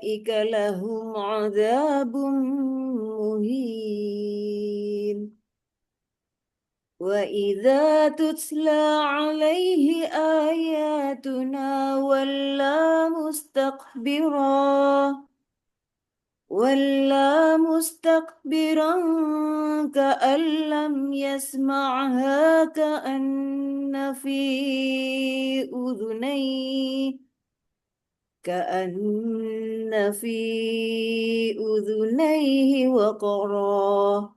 أولئك لهم عذاب مهين وإذا تتلى عليه آياتنا ولا مستكبرا كأن لم يسمعها كأن في أذنيه وقرا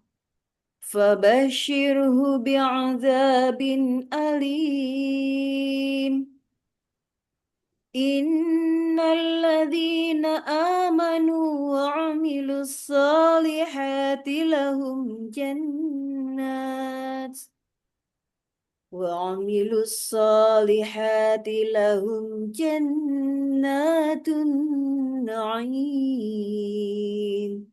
فبشره بعذاب أليم إن الذين آمنوا وعملوا الصالحات لهم جنات النعيم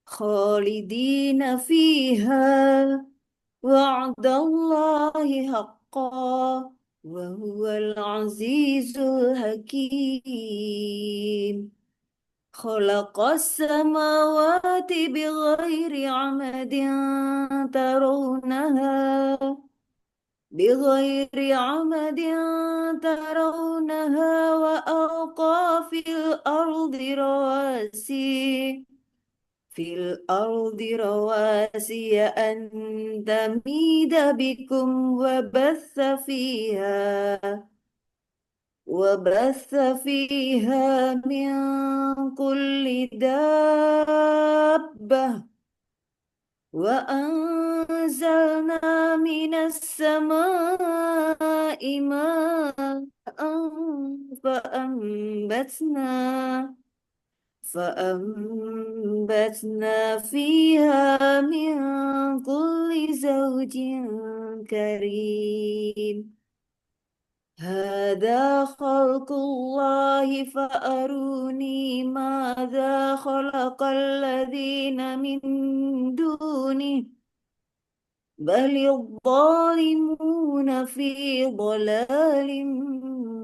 خالدين فيها وعد الله حقا وهو العزيز الحكيم خلق السماوات بغير عمد ترونها وألقى في الأرض رواسي أن تميد بكم وبث فيها من كل دابة وأنزلنا من السماء ماء فأنبتنا فأنبتنا فيها من كل زوج كريم هذا خلق الله فأروني ماذا خلق الذين من دونه بل الظالمون في ضلال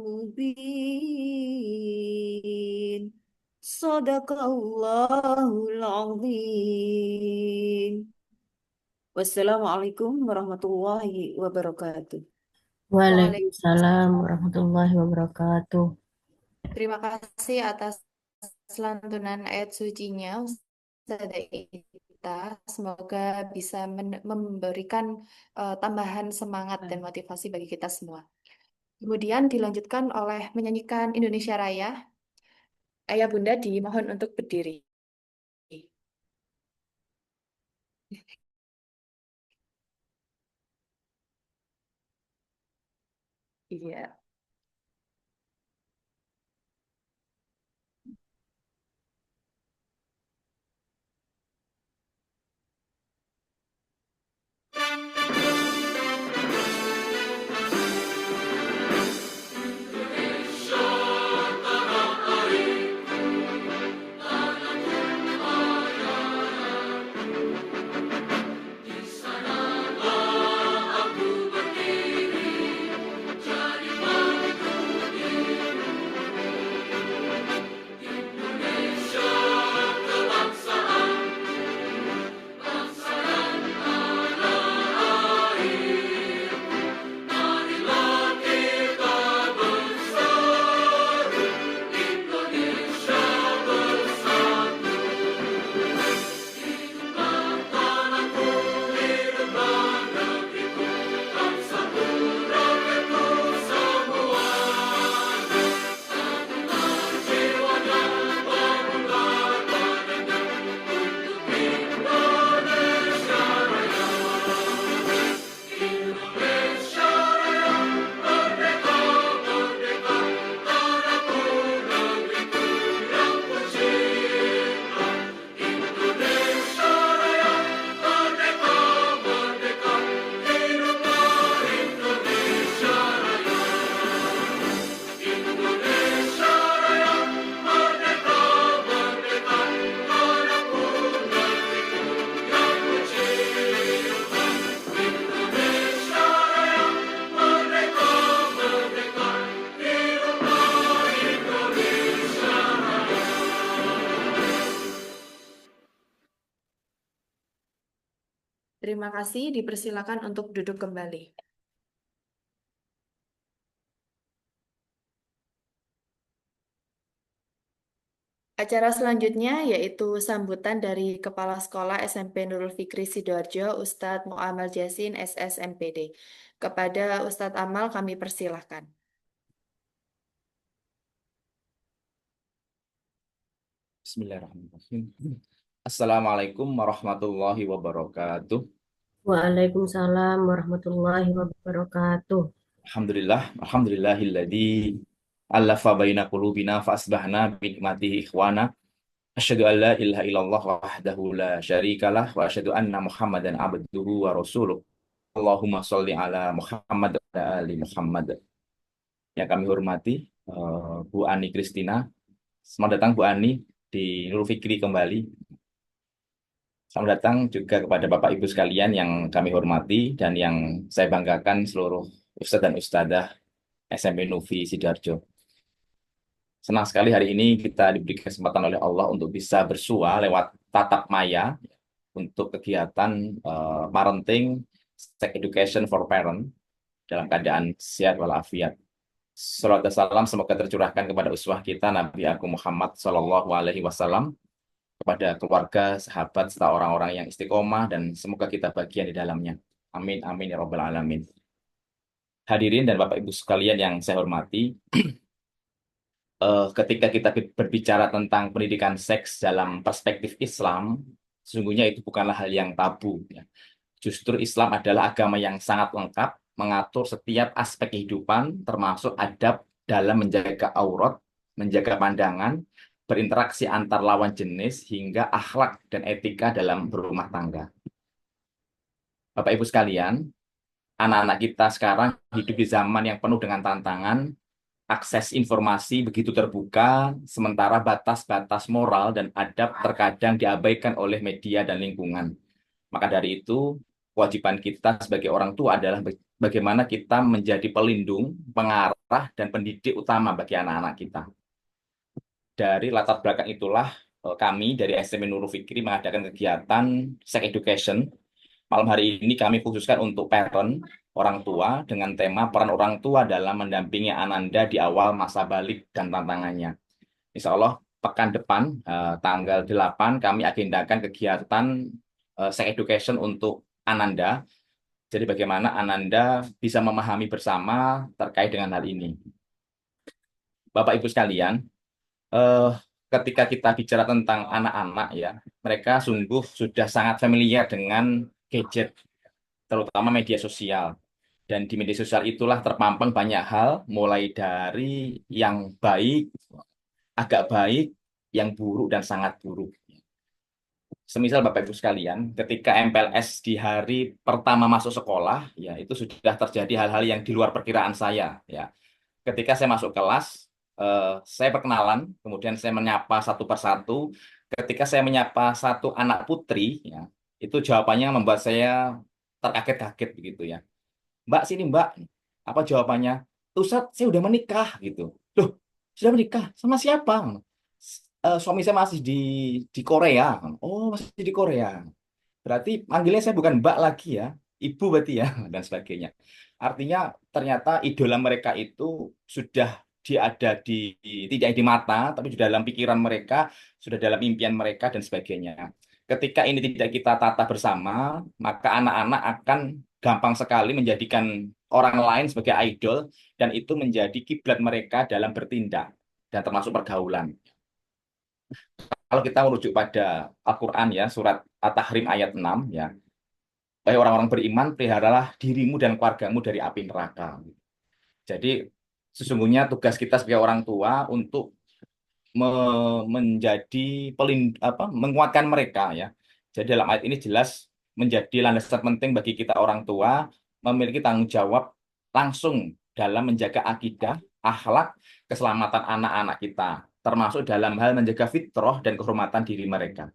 مبين صدق الله العظيم Wassalamualaikum warahmatullahi wabarakatuh. Waalaikumsalam warahmatullahi wabarakatuh. Terima kasih atas lantunan ayat sucinya, Ustazah Ita. Semoga bisa memberikan tambahan semangat dan motivasi bagi kita semua. Kemudian dilanjutkan oleh menyanyikan Indonesia Raya. Ayah Bunda dimohon untuk berdiri. Iya. Di sana aku berdiri, jadi Terima kasih, dipersilakan untuk duduk kembali. Acara selanjutnya yaitu sambutan dari Kepala Sekolah SMP Nurul Fikri Sidoarjo, Ustadz Muammar Jasin, SSMPD. Kepada Ustadz Amal kami persilahkan. Bismillahirrahmanirrahim. Assalamualaikum warahmatullahi wabarakatuh. Waalaikumsalam warahmatullahi wabarakatuh. Alhamdulillahilladzi allafa baina qulubina fa asbahna bi nikmatihi ikhwana. Asyhadu an la ilaha illallah wahdahu la syarikalah wa asyhadu anna Muhammadan abduhu wa rasuluh. Allahumma sholli ala Muhammad wa ala ali Muhammad. Yang kami hormati Bu Ani Kristina. Selamat datang Bu Ani di Nurul Fikri kembali. Selamat datang juga kepada Bapak Ibu sekalian yang kami hormati dan yang saya banggakan seluruh Ustadz dan Ustadzah SMP Nufi Sidoarjo. Senang sekali hari ini kita diberi kesempatan oleh Allah untuk bisa bersua lewat tatap maya untuk kegiatan parenting, sex education for parent dalam keadaan sehat walafiat. Salawat dan salam semoga tercurahkan kepada uswah kita Nabi Agung Muhammad SAW, kepada keluarga, sahabat, serta orang-orang yang istiqomah, dan semoga kita bagian di dalamnya. Amin, amin, ya Rabbal Alamin. Hadirin dan Bapak Ibu sekalian yang saya hormati, ketika kita berbicara tentang pendidikan seks dalam perspektif Islam, sesungguhnya itu bukanlah hal yang tabu. Ya. Justru Islam adalah agama yang sangat lengkap, mengatur setiap aspek kehidupan, termasuk adab dalam menjaga aurat, menjaga pandangan, berinteraksi antar lawan jenis, hingga akhlak dan etika dalam berumah tangga. Bapak Ibu sekalian, anak-anak kita sekarang hidup di zaman yang penuh dengan tantangan, akses informasi begitu terbuka, sementara batas-batas moral dan adab terkadang diabaikan oleh media dan lingkungan. Maka dari itu, kewajiban kita sebagai orang tua adalah bagaimana kita menjadi pelindung, pengarah, dan pendidik utama bagi anak-anak kita. Dari latar belakang itulah kami dari SMP Nurul Fikri mengadakan kegiatan sex education. Malam hari ini kami khususkan untuk parent, orang tua, dengan tema peran orang tua dalam mendampingi Ananda di awal masa balik dan tantangannya. Insya Allah pekan depan, tanggal 8, kami agendakan kegiatan sex education untuk Ananda. Jadi bagaimana Ananda bisa memahami bersama terkait dengan hal ini. Bapak Ibu sekalian, ketika kita bicara tentang anak-anak ya, mereka sungguh sudah sangat familiar dengan gadget, terutama media sosial. Dan di media sosial itulah terpampang banyak hal, mulai dari yang baik, agak baik, yang buruk, dan sangat buruk. Semisal Bapak Ibu sekalian, ketika MPLS di hari pertama masuk sekolah, ya itu sudah terjadi hal-hal yang di luar perkiraan saya. Ya, ketika saya masuk kelas, saya perkenalan, kemudian saya menyapa satu persatu. Ketika saya menyapa satu anak putri, ya, itu jawabannya membuat saya terkaget-kaget begitu ya. Mbak, sini Mbak, apa jawabannya? Ustadz, saya udah menikah gitu. Loh, sudah menikah sama siapa? Suami saya masih di Korea. Oh, masih di Korea. Berarti manggilnya saya bukan Mbak lagi ya, Ibu berarti ya, dan sebagainya. Artinya ternyata idola mereka itu sudah ada tidak di mata, tapi sudah dalam pikiran mereka, sudah dalam impian mereka, dan sebagainya. Ketika ini tidak kita tata bersama, maka anak-anak akan gampang sekali menjadikan orang lain sebagai idol, dan itu menjadi kiblat mereka dalam bertindak, dan termasuk pergaulan. Kalau kita merujuk pada Al-Quran ya, surat At-Tahrim ayat 6 ya, wahai orang-orang beriman, peliharalah dirimu dan keluargamu dari api neraka. Jadi sesungguhnya tugas kita sebagai orang tua untuk menjadi menguatkan mereka ya. Jadi dalam ayat ini jelas menjadi landasan penting bagi kita orang tua memiliki tanggung jawab langsung dalam menjaga akidah, akhlak, keselamatan anak-anak kita, termasuk dalam hal menjaga fitrah dan kehormatan diri mereka.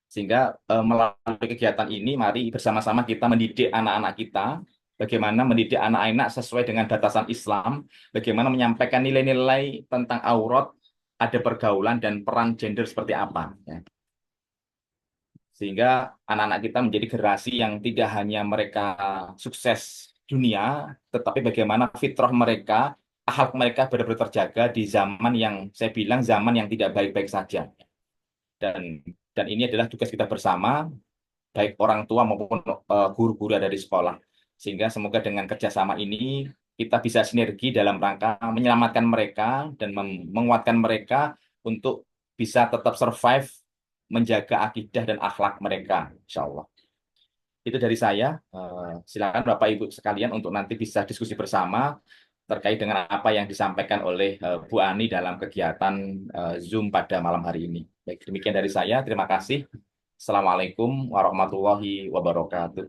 Sehingga melalui kegiatan ini, mari bersama-sama kita mendidik anak-anak kita, bagaimana mendidik anak-anak sesuai dengan batasan Islam, bagaimana menyampaikan nilai-nilai tentang aurat, ada pergaulan, dan peran gender seperti apa. Ya. Sehingga anak-anak kita menjadi generasi yang tidak hanya mereka sukses dunia, tetapi bagaimana fitrah mereka, akhlak mereka benar-benar terjaga di zaman yang saya bilang zaman yang tidak baik-baik saja. Dan dan ini adalah tugas kita bersama, baik orang tua maupun guru-guru dari sekolah. Sehingga semoga dengan kerjasama ini kita bisa sinergi dalam rangka menyelamatkan mereka dan menguatkan mereka untuk bisa tetap survive, menjaga akidah dan akhlak mereka, insya Allah. Itu dari saya. Silakan Bapak Ibu sekalian untuk nanti bisa diskusi bersama terkait dengan apa yang disampaikan oleh Bu Ani dalam kegiatan Zoom pada malam hari ini. Baik, demikian dari saya. Terima kasih. Assalamualaikum warahmatullahi wabarakatuh.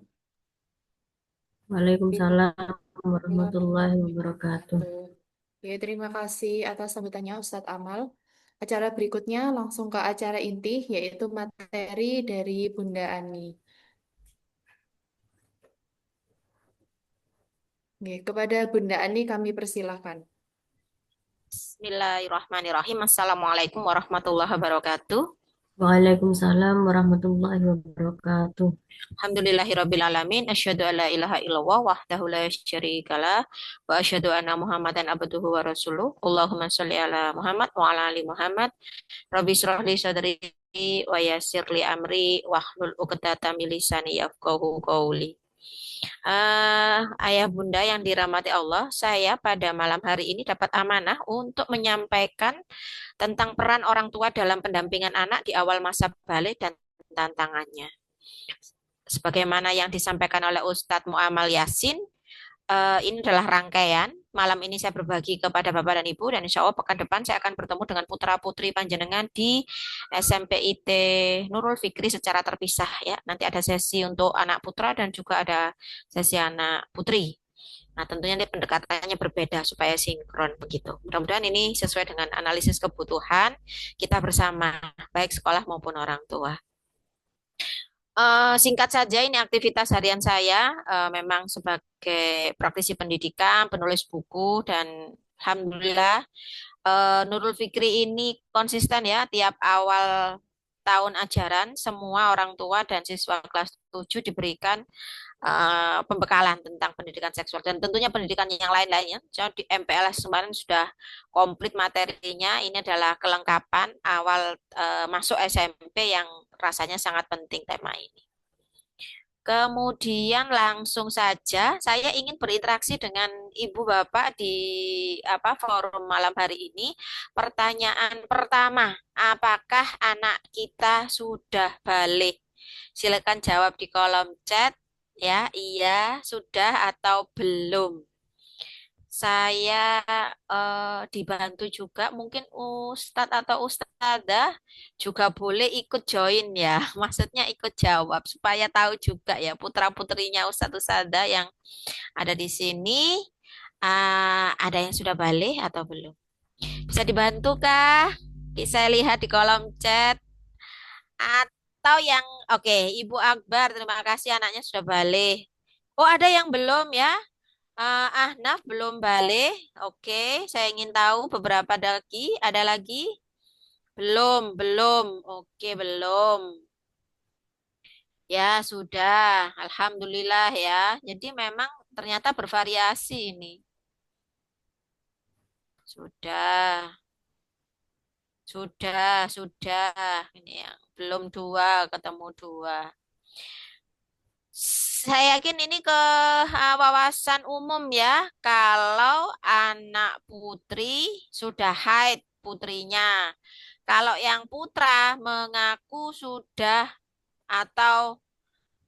Waalaikumsalam warahmatullahi wabarakatuh. Ya, terima kasih atas sambutannya Ustadz Amal. Acara berikutnya langsung ke acara inti, yaitu materi dari Bunda Ani. Oke, kepada Bunda Ani kami persilahkan. Bismillahirrahmanirrahim. Assalamualaikum warahmatullahi wabarakatuh. Waalaikumsalam warahmatullahi wabarakatuh. Alhamdulillahirabbil alamin. Asyhadu alla ilaha illallah wahdahu la syarikalah wa asyhadu anna Muhammadan abduhu wa rasuluh. Allahumma sholli ala Muhammad wa ala ali Muhammad. Rabbi shrah li sadri wa yassir li amri wahlul 'uqdatam min lisani yafqahu qawli. Ayah bunda yang dirahmati Allah, saya pada malam hari ini dapat amanah untuk menyampaikan tentang peran orang tua dalam pendampingan anak di awal masa balik dan tantangannya. Sebagaimana yang disampaikan oleh Ustadz Muamal Yasin, ini adalah rangkaian. Malam ini saya berbagi kepada Bapak dan Ibu, dan insya Allah pekan depan saya akan bertemu dengan putra-putri panjenengan di SMP IT Nurul Fikri secara terpisah ya. Nanti ada sesi untuk anak putra dan juga ada sesi anak putri. Nah, tentunya ini pendekatannya berbeda supaya sinkron begitu. Mudah-mudahan ini sesuai dengan analisis kebutuhan kita bersama, baik sekolah maupun orang tua. Singkat saja, ini aktivitas harian saya memang sebagai praktisi pendidikan, penulis buku, dan alhamdulillah Nurul Fikri ini konsisten ya, tiap awal tahun ajaran semua orang tua dan siswa kelas 7 diberikan pembekalan tentang pendidikan seksual dan tentunya pendidikan yang lain-lainnya. Jadi MPLS kemarin sudah komplit materinya. Ini adalah kelengkapan awal masuk SMP yang rasanya sangat penting tema ini. Kemudian langsung saja saya ingin berinteraksi dengan Ibu Bapak di forum malam hari ini. Pertanyaan pertama, apakah anak kita sudah balik? Silakan jawab di kolom chat. Ya, iya, sudah atau belum? Saya dibantu juga, mungkin Ustadz atau Ustadzah juga boleh ikut join ya. Maksudnya ikut jawab supaya tahu juga ya putra-putrinya Ustadz Ustadzah yang ada di sini ada yang sudah balik atau belum? Bisa dibantu kah? Saya lihat di kolom chat. Atau yang oke, Ibu Akbar, terima kasih anaknya sudah balik. Oh, ada yang belum ya? Ahnaf belum balik. Oke, saya ingin tahu beberapa lagi. Ada lagi? Belum, belum. Oke, belum. Ya, sudah. Alhamdulillah ya. Jadi memang ternyata bervariasi ini. Sudah. Sudah. Ini yang belum dua, ketemu dua. Saya yakin ini ke wawasan umum ya. Kalau anak putri sudah haid putrinya. Kalau yang putra mengaku sudah atau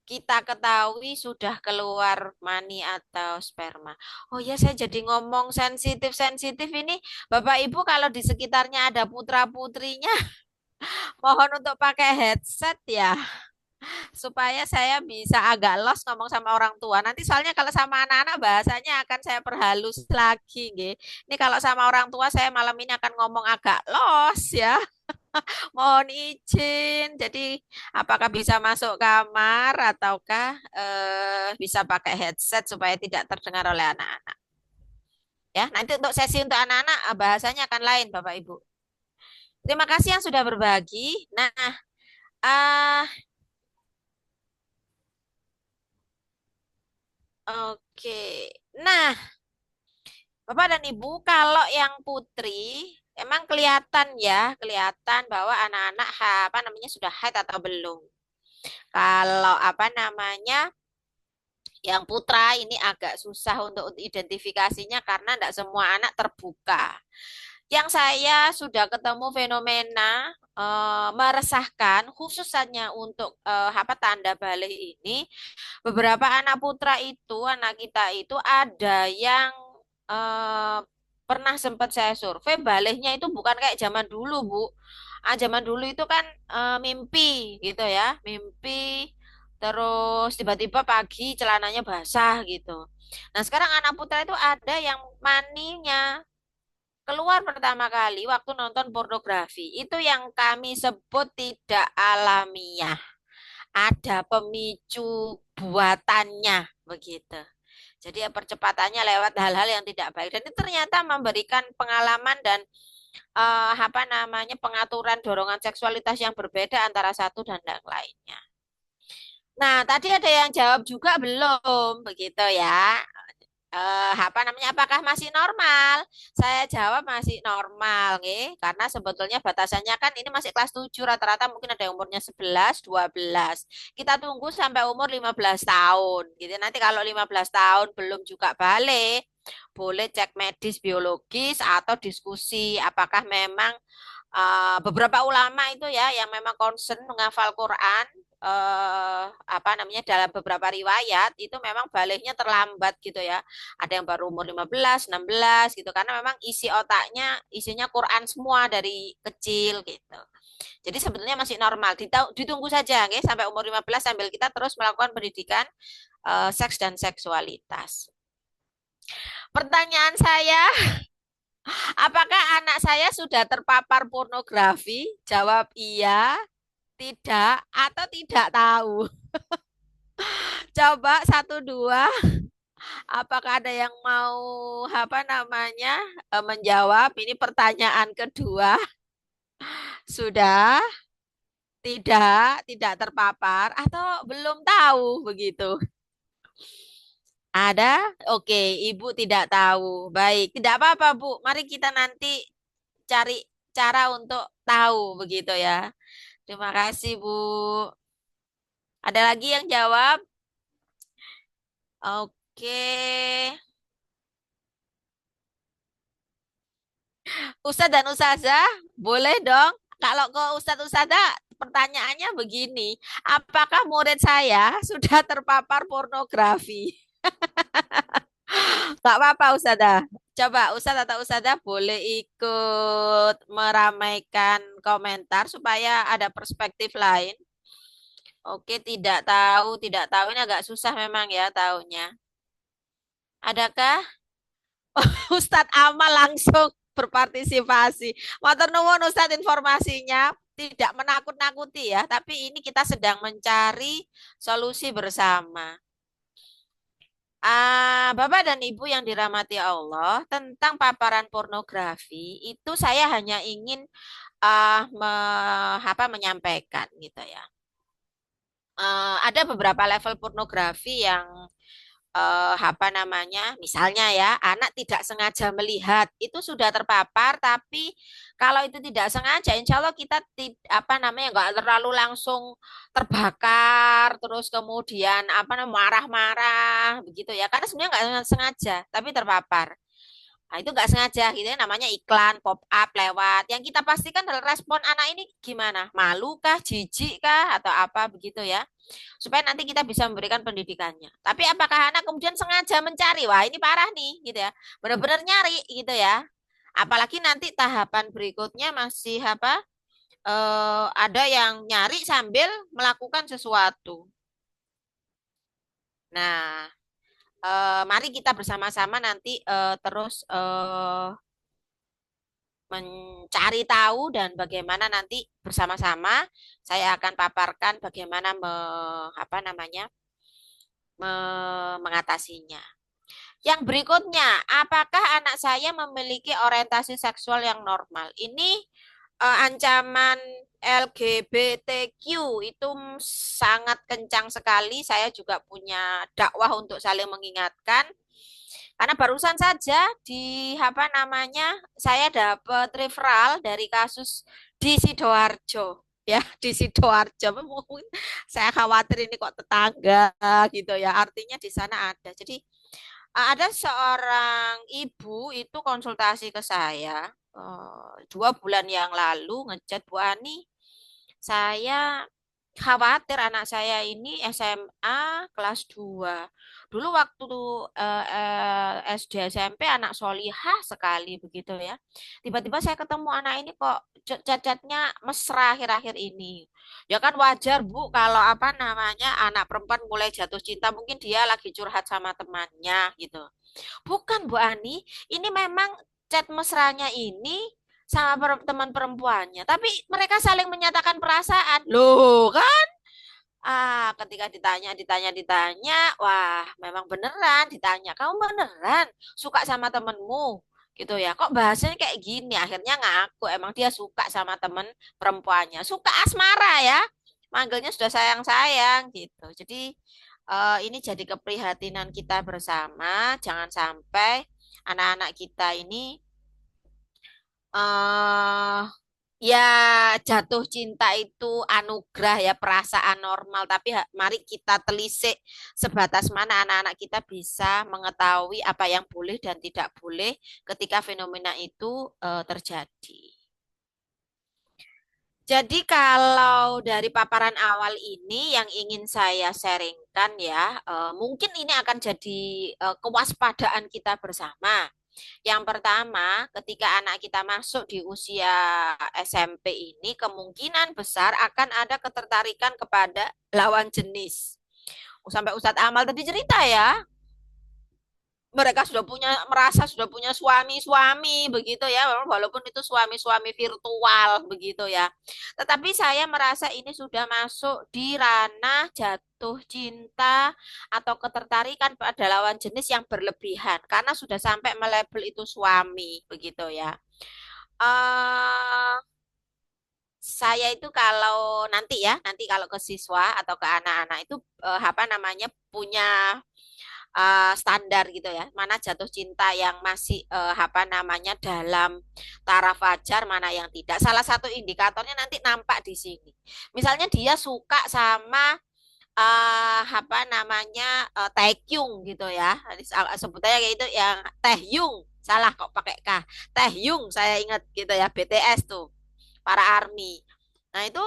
kita ketahui sudah keluar mani atau sperma. Oh ya, saya jadi ngomong sensitif ini. Bapak Ibu kalau di sekitarnya ada putra-putrinya, mohon untuk pakai headset ya supaya saya bisa agak los ngomong sama orang tua. Nanti soalnya kalau sama anak-anak bahasanya akan saya perhalus lagi, nggih. Ini kalau sama orang tua saya malam ini akan ngomong agak los ya. Mohon izin. Jadi apakah bisa masuk kamar ataukah bisa pakai headset supaya tidak terdengar oleh anak-anak. Ya, nanti untuk sesi untuk anak-anak bahasanya akan lain, Bapak Ibu. Terima kasih yang sudah berbagi. Nah, Oke. Nah, Bapak dan Ibu, kalau yang putri emang kelihatan ya, kelihatan bahwa anak-anak apa namanya sudah haid atau belum. Kalau apa namanya yang putra ini agak susah untuk identifikasinya karena tidak semua anak terbuka. Yang saya sudah ketemu fenomena meresahkan khususnya untuk apa tanda balik ini, beberapa anak putra itu, anak kita itu ada yang eh, pernah sempat saya survei baliknya itu bukan kayak zaman dulu, Bu. Zaman dulu itu kan mimpi gitu ya, mimpi terus tiba-tiba pagi celananya basah gitu. Nah, sekarang anak putra itu ada yang maninya keluar pertama kali waktu nonton pornografi. Itu yang kami sebut tidak alamiah. Ada pemicu buatannya begitu. Jadi ya percepatannya lewat hal-hal yang tidak baik. Dan itu ternyata memberikan pengalaman dan apa namanya pengaturan dorongan seksualitas yang berbeda antara satu dan yang lainnya. Nah, tadi ada yang jawab juga belum begitu ya. Apa namanya? Apakah masih normal? Saya jawab masih normal, nggih. Karena sebetulnya batasannya kan ini masih kelas 7 rata-rata mungkin ada yang umurnya 11, 12. Kita tunggu sampai umur 15 tahun. Gitu. Nanti kalau 15 tahun belum juga balik, boleh cek medis biologis atau diskusi apakah memang beberapa ulama itu ya yang memang concern menghafal Quran apa namanya dalam beberapa riwayat itu memang baliknya terlambat gitu ya. Ada yang baru umur 15, 16 gitu karena memang isi otaknya isinya Quran semua dari kecil gitu. Jadi sebetulnya masih normal. Ditunggu saja nggih sampai umur 15 sambil kita terus melakukan pendidikan seks dan seksualitas. Pertanyaan saya, apakah anak saya sudah terpapar pornografi? Jawab iya, tidak, atau tidak tahu. Coba satu dua, apakah ada yang mau apa namanya menjawab? Ini pertanyaan kedua. Sudah, tidak terpapar atau belum tahu begitu? Ada? Oke, Ibu tidak tahu. Baik, tidak apa-apa, Bu. Mari kita nanti cari cara untuk tahu begitu ya. Terima kasih, Bu. Ada lagi yang jawab? Oke. Ustadz dan Ustazah, boleh dong. Kalau ke Ustadz Ustazah, pertanyaannya begini. Apakah murid saya sudah terpapar pornografi? Gak apa-apa Ustazah. Coba Ustadz atau Ustazah boleh ikut meramaikan komentar supaya ada perspektif lain. Oke, tidak tahu. Ini agak susah memang ya tahunya. Adakah Ustadz Amal langsung berpartisipasi? Matur nuwun Ustadz informasinya. Tidak menakut-nakuti ya, tapi ini kita sedang mencari solusi bersama. Bapak dan Ibu yang dirahmati Allah, tentang paparan pornografi itu saya hanya ingin menyampaikan gitu ya. Ada beberapa level pornografi yang apa namanya, misalnya ya, anak tidak sengaja melihat itu sudah terpapar, tapi kalau itu tidak sengaja, insya Allah kita apa namanya nggak terlalu langsung terbakar, terus kemudian apa namanya marah-marah begitu ya, karena sebenarnya nggak sengaja, tapi terpapar. Nah, itu nggak sengaja gitu ya, namanya iklan pop up lewat. Yang kita pastikan adalah respon anak ini gimana? Malu kah, jijik kah, atau apa begitu ya? Supaya nanti kita bisa memberikan pendidikannya. Tapi apakah anak kemudian sengaja mencari? Wah, ini parah nih gitu ya. Benar-benar nyari gitu ya. Apalagi nanti tahapan berikutnya masih apa? Ada yang nyari sambil melakukan sesuatu. Nah, mari kita bersama-sama nanti terus mencari tahu dan bagaimana nanti bersama-sama saya akan paparkan bagaimana apa namanya mengatasinya. Yang berikutnya, apakah anak saya memiliki orientasi seksual yang normal? Ini ancaman LGBTQ itu sangat kencang sekali. Saya juga punya dakwah untuk saling mengingatkan. Karena barusan saja di apa namanya, saya dapat referral dari kasus di Sidoarjo. Ya, di Sidoarjo. Mungkin saya khawatir ini kok tetangga gitu ya. Artinya di sana ada. Jadi ada seorang ibu itu konsultasi ke saya 2 bulan yang lalu ngechat, Bu Ani, saya khawatir anak saya ini SMA kelas 2. Dulu waktu SD SMP anak solihah sekali begitu ya. Tiba-tiba saya ketemu anak ini kok cacatnya mesra akhir-akhir ini. Ya kan wajar Bu kalau apa namanya anak perempuan mulai jatuh cinta mungkin dia lagi curhat sama temannya gitu. Bukan Bu Ani, ini memang chat mesranya ini sama teman perempuannya, tapi mereka saling menyatakan perasaan. Loh kan? Ketika ditanya, wah, memang beneran ditanya. Kamu beneran suka sama temenmu? Gitu ya. Kok bahasanya kayak gini? Akhirnya ngaku emang dia suka sama temen perempuannya. Suka asmara ya. Manggilnya sudah sayang-sayang gitu. Jadi ini jadi keprihatinan kita bersama. Jangan sampai anak-anak kita ini eh ya jatuh cinta itu anugerah ya perasaan normal tapi mari kita telisik sebatas mana anak-anak kita bisa mengetahui apa yang boleh dan tidak boleh ketika fenomena itu terjadi. Jadi kalau dari paparan awal ini yang ingin saya sharingkan ya, mungkin ini akan jadi kewaspadaan kita bersama. Yang pertama, ketika anak kita masuk di usia SMP ini, kemungkinan besar akan ada ketertarikan kepada lawan jenis. Sampai Ustadz Amal tadi cerita ya, mereka merasa sudah punya suami-suami begitu ya, walaupun itu suami-suami virtual begitu ya. Tetapi saya merasa ini sudah masuk di ranah jatuh cinta atau ketertarikan pada lawan jenis yang berlebihan karena sudah sampai melabel itu suami begitu ya. Saya itu kalau nanti kalau ke siswa atau ke anak-anak itu apa namanya punya standar gitu ya. Mana jatuh cinta yang masih apa namanya dalam taraf wajar, mana yang tidak. Salah satu indikatornya nanti nampak di sini. Misalnya dia suka sama apa namanya Taekyung gitu ya. Sebutannya kayak itu yang Taehyung. Salah kok pakai K. Taehyung saya ingat gitu ya, BTS tuh, para ARMY. Nah, itu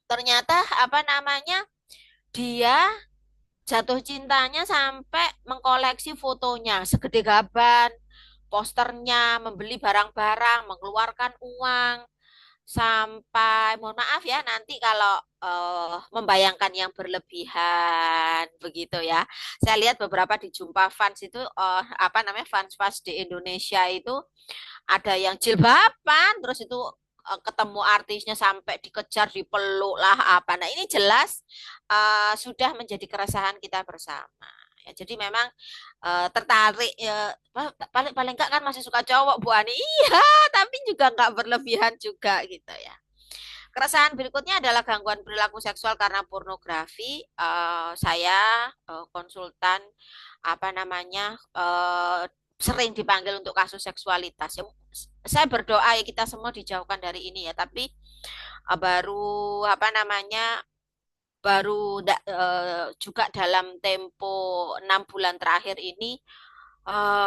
ternyata apa namanya dia jatuh cintanya sampai mengkoleksi fotonya segede gaban, posternya, membeli barang-barang, mengeluarkan uang, sampai mohon maaf ya nanti kalau membayangkan yang berlebihan begitu ya. Saya lihat beberapa di Jumpa Fans itu apa namanya fans-fans di Indonesia itu ada yang jilbaban terus itu ketemu artisnya sampai dikejar, dipeluk lah apa. Nah, ini jelas sudah menjadi keresahan kita bersama. Ya, jadi memang tertarik ya, paling paling enggak kan masih suka cowok Bu Ani. Iya, tapi juga enggak berlebihan juga gitu ya. Keresahan berikutnya adalah gangguan perilaku seksual karena pornografi. Saya konsultan apa namanya sering dipanggil untuk kasus seksualitas. Ya, saya berdoa ya kita semua dijauhkan dari ini ya. Tapi baru apa namanya juga dalam tempo 6 bulan terakhir ini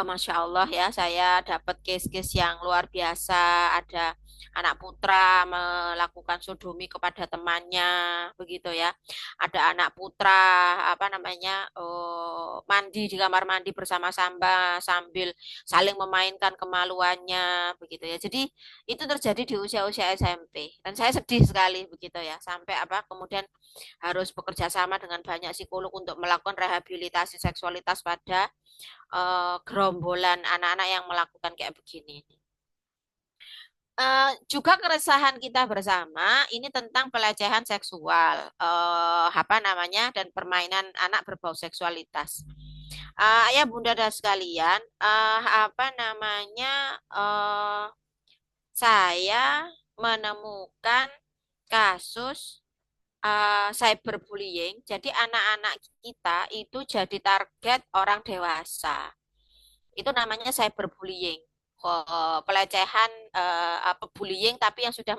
Masya Allah ya, saya dapat case-case yang luar biasa. Ada anak putra melakukan sodomi kepada temannya, begitu ya. Ada anak putra, apa namanya, mandi di kamar mandi bersama-sama sambil saling memainkan kemaluannya, begitu ya. Jadi itu terjadi di usia-usia SMP. Dan saya sedih sekali, begitu ya. Sampai apa kemudian harus bekerja sama dengan banyak psikolog untuk melakukan rehabilitasi seksualitas pada gerombolan anak-anak yang melakukan kayak begini. Juga keresahan kita bersama ini tentang pelecehan seksual, apa namanya dan permainan anak berbau seksualitas. Ayah bunda dan sekalian, apa namanya saya menemukan kasus cyberbullying. Jadi anak-anak kita itu jadi target orang dewasa. Itu namanya cyberbullying. Pelecehan apa bullying tapi yang sudah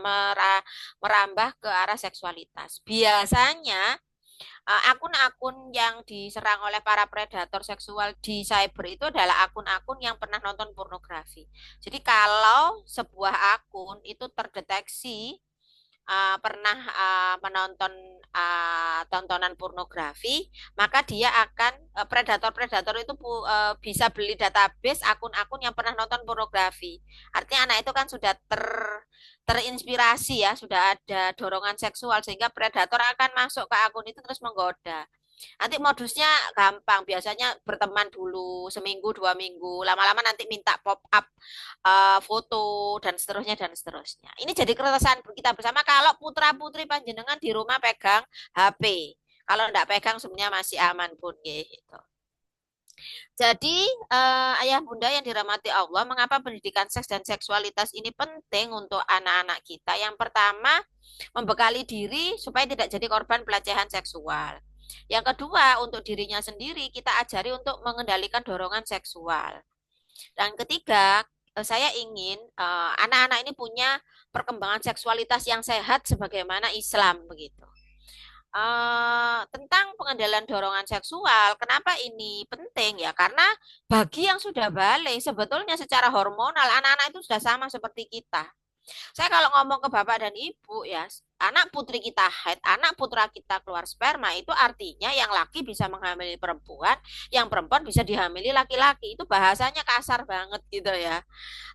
merambah ke arah seksualitas. Biasanya akun-akun yang diserang oleh para predator seksual di cyber itu adalah akun-akun yang pernah nonton pornografi. Jadi kalau sebuah akun itu terdeteksi pernah menonton tontonan pornografi, maka dia akan predator-predator itu bisa beli database akun-akun yang pernah nonton pornografi. Artinya anak itu kan sudah terinspirasi ya, sudah ada dorongan seksual sehingga predator akan masuk ke akun itu terus menggoda. Nanti modusnya gampang, biasanya berteman dulu seminggu 2 minggu, lama-lama nanti minta pop up foto dan seterusnya dan seterusnya. Ini jadi keresahan kita bersama kalau putra putri panjenengan di rumah pegang HP. Kalau enggak pegang sebenarnya masih aman pun gitu. Jadi ayah bunda yang dirahmati Allah, mengapa pendidikan seks dan seksualitas ini penting untuk anak-anak kita? Yang pertama, membekali diri supaya tidak jadi korban pelecehan seksual. Yang kedua, untuk dirinya sendiri kita ajari untuk mengendalikan dorongan seksual. Dan ketiga, saya ingin anak-anak ini punya perkembangan seksualitas yang sehat sebagaimana Islam begitu. Tentang pengendalian dorongan seksual, kenapa ini penting ya? Karena bagi yang sudah balik, sebetulnya secara hormonal anak-anak itu sudah sama seperti kita. Saya kalau ngomong ke bapak dan ibu ya, anak putri kita haid, anak putra kita keluar sperma, itu artinya yang laki bisa menghamili perempuan, yang perempuan bisa dihamili laki-laki. Itu bahasanya kasar banget gitu ya.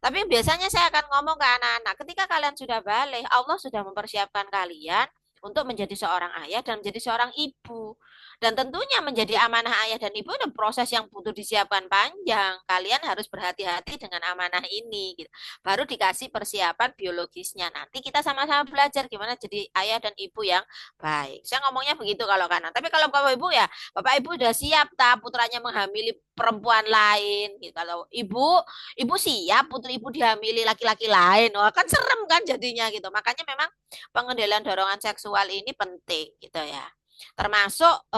Tapi biasanya saya akan ngomong ke anak-anak, ketika kalian sudah balik, Allah sudah mempersiapkan kalian untuk menjadi seorang ayah dan menjadi seorang ibu. Dan tentunya menjadi amanah ayah dan ibu itu proses yang butuh disiapkan panjang. Kalian harus berhati-hati dengan amanah ini. Gitu. Baru dikasih persiapan biologisnya. Nanti kita sama-sama belajar gimana jadi ayah dan ibu yang baik. Saya ngomongnya begitu kalau kanan. Tapi kalau bapak ibu ya, bapak ibu sudah siap tak putranya menghamili perempuan lain. Gitu. Kalau ibu siap putri ibu dihamili laki-laki lain. Oh, kan serem kan jadinya gitu. Makanya memang pengendalian dorongan seksual ini penting gitu ya. Termasuk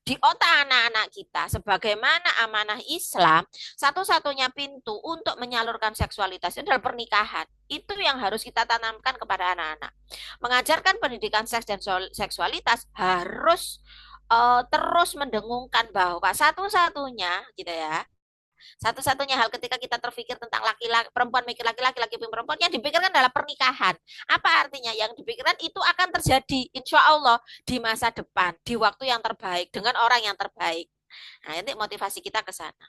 di otak anak-anak kita sebagaimana amanah Islam, satu-satunya pintu untuk menyalurkan seksualitas itu adalah pernikahan. Itu yang harus kita tanamkan kepada anak-anak. Mengajarkan pendidikan seks dan seksualitas harus terus mendengungkan bahwa satu-satunya gitu ya. Satu-satunya hal ketika kita terpikir tentang laki-laki, perempuan mikir laki-laki, laki mikir perempuan, yang dipikirkan adalah pernikahan. Apa artinya? Yang dipikirkan itu akan terjadi, insya Allah, di masa depan, di waktu yang terbaik, dengan orang yang terbaik. Nah, ini motivasi kita ke sana.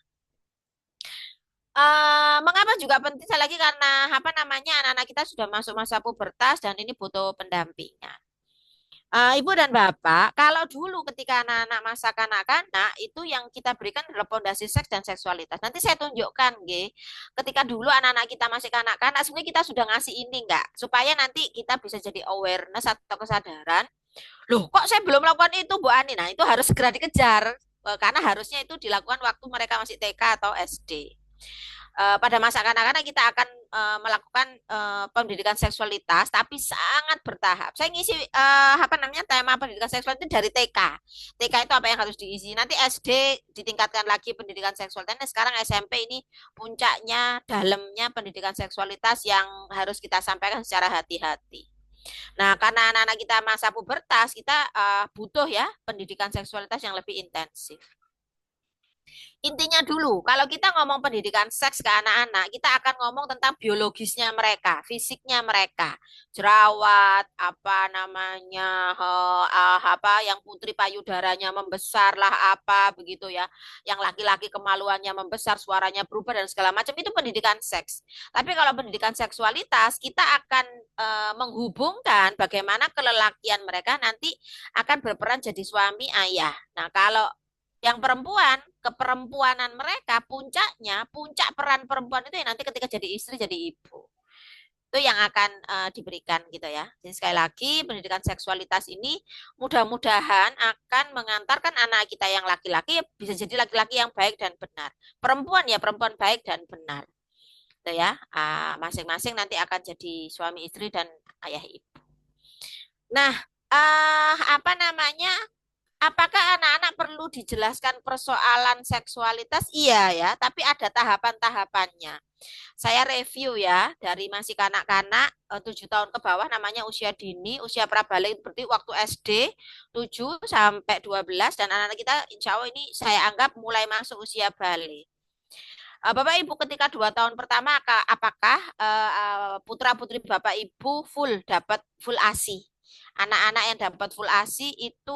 Mengapa juga penting? Saya lagi karena apa namanya anak-anak kita sudah masuk masa pubertas dan ini butuh pendampingan. Ibu dan Bapak, kalau dulu ketika anak-anak masa kanak-kanak itu yang kita berikan adalah pondasi seks dan seksualitas. Nanti saya tunjukkan, G. Ketika dulu anak-anak kita masih kanak-kanak, sebenarnya kita sudah ngasih ini enggak, supaya nanti kita bisa jadi awareness atau kesadaran. Loh, kok saya belum melakukan itu, Bu Ani? Nah, itu harus segera dikejar karena harusnya itu dilakukan waktu mereka masih TK atau SD. Pada masa kanak-kanak kita akan melakukan pendidikan seksualitas tapi sangat bertahap. Saya ngisi apa namanya tema pendidikan seksual itu dari TK. TK itu apa yang harus diisi. Nanti SD ditingkatkan lagi pendidikan seksualitas. Sekarang SMP ini puncaknya, dalamnya pendidikan seksualitas yang harus kita sampaikan secara hati-hati. Nah, karena anak-anak kita masa pubertas, kita butuh ya pendidikan seksualitas yang lebih intensif. Intinya dulu, kalau kita ngomong pendidikan seks ke anak-anak, kita akan ngomong tentang biologisnya mereka, fisiknya mereka, jerawat, apa namanya, apa yang putri payudaranya membesar lah, apa begitu ya, yang laki-laki kemaluannya membesar, suaranya berubah dan segala macam itu pendidikan seks. Tapi kalau pendidikan seksualitas, kita akan menghubungkan bagaimana kelelakian mereka nanti akan berperan jadi suami ayah. Nah, kalau yang perempuan, keperempuanan mereka, puncaknya, puncak peran perempuan itu yang nanti ketika jadi istri, jadi ibu. Itu yang akan diberikan gitu ya. Jadi sekali lagi, pendidikan seksualitas ini mudah-mudahan akan mengantarkan anak kita yang laki-laki, bisa jadi laki-laki yang baik dan benar. Perempuan ya, perempuan baik dan benar. Gitu ya. Masing-masing nanti akan jadi suami istri dan ayah ibu. Nah, apa namanya? Apakah anak-anak perlu dijelaskan persoalan seksualitas? Iya ya, tapi ada tahapan-tahapannya. Saya review ya dari masih kanak-kanak 7 tahun ke bawah namanya usia dini, usia prabalik berarti waktu SD 7 sampai 12 dan anak-anak kita insya Allah ini saya anggap mulai masuk usia balik. Bapak Ibu ketika 2 tahun pertama apakah putra-putri Bapak Ibu dapat full ASI? Anak-anak yang dapat full ASI itu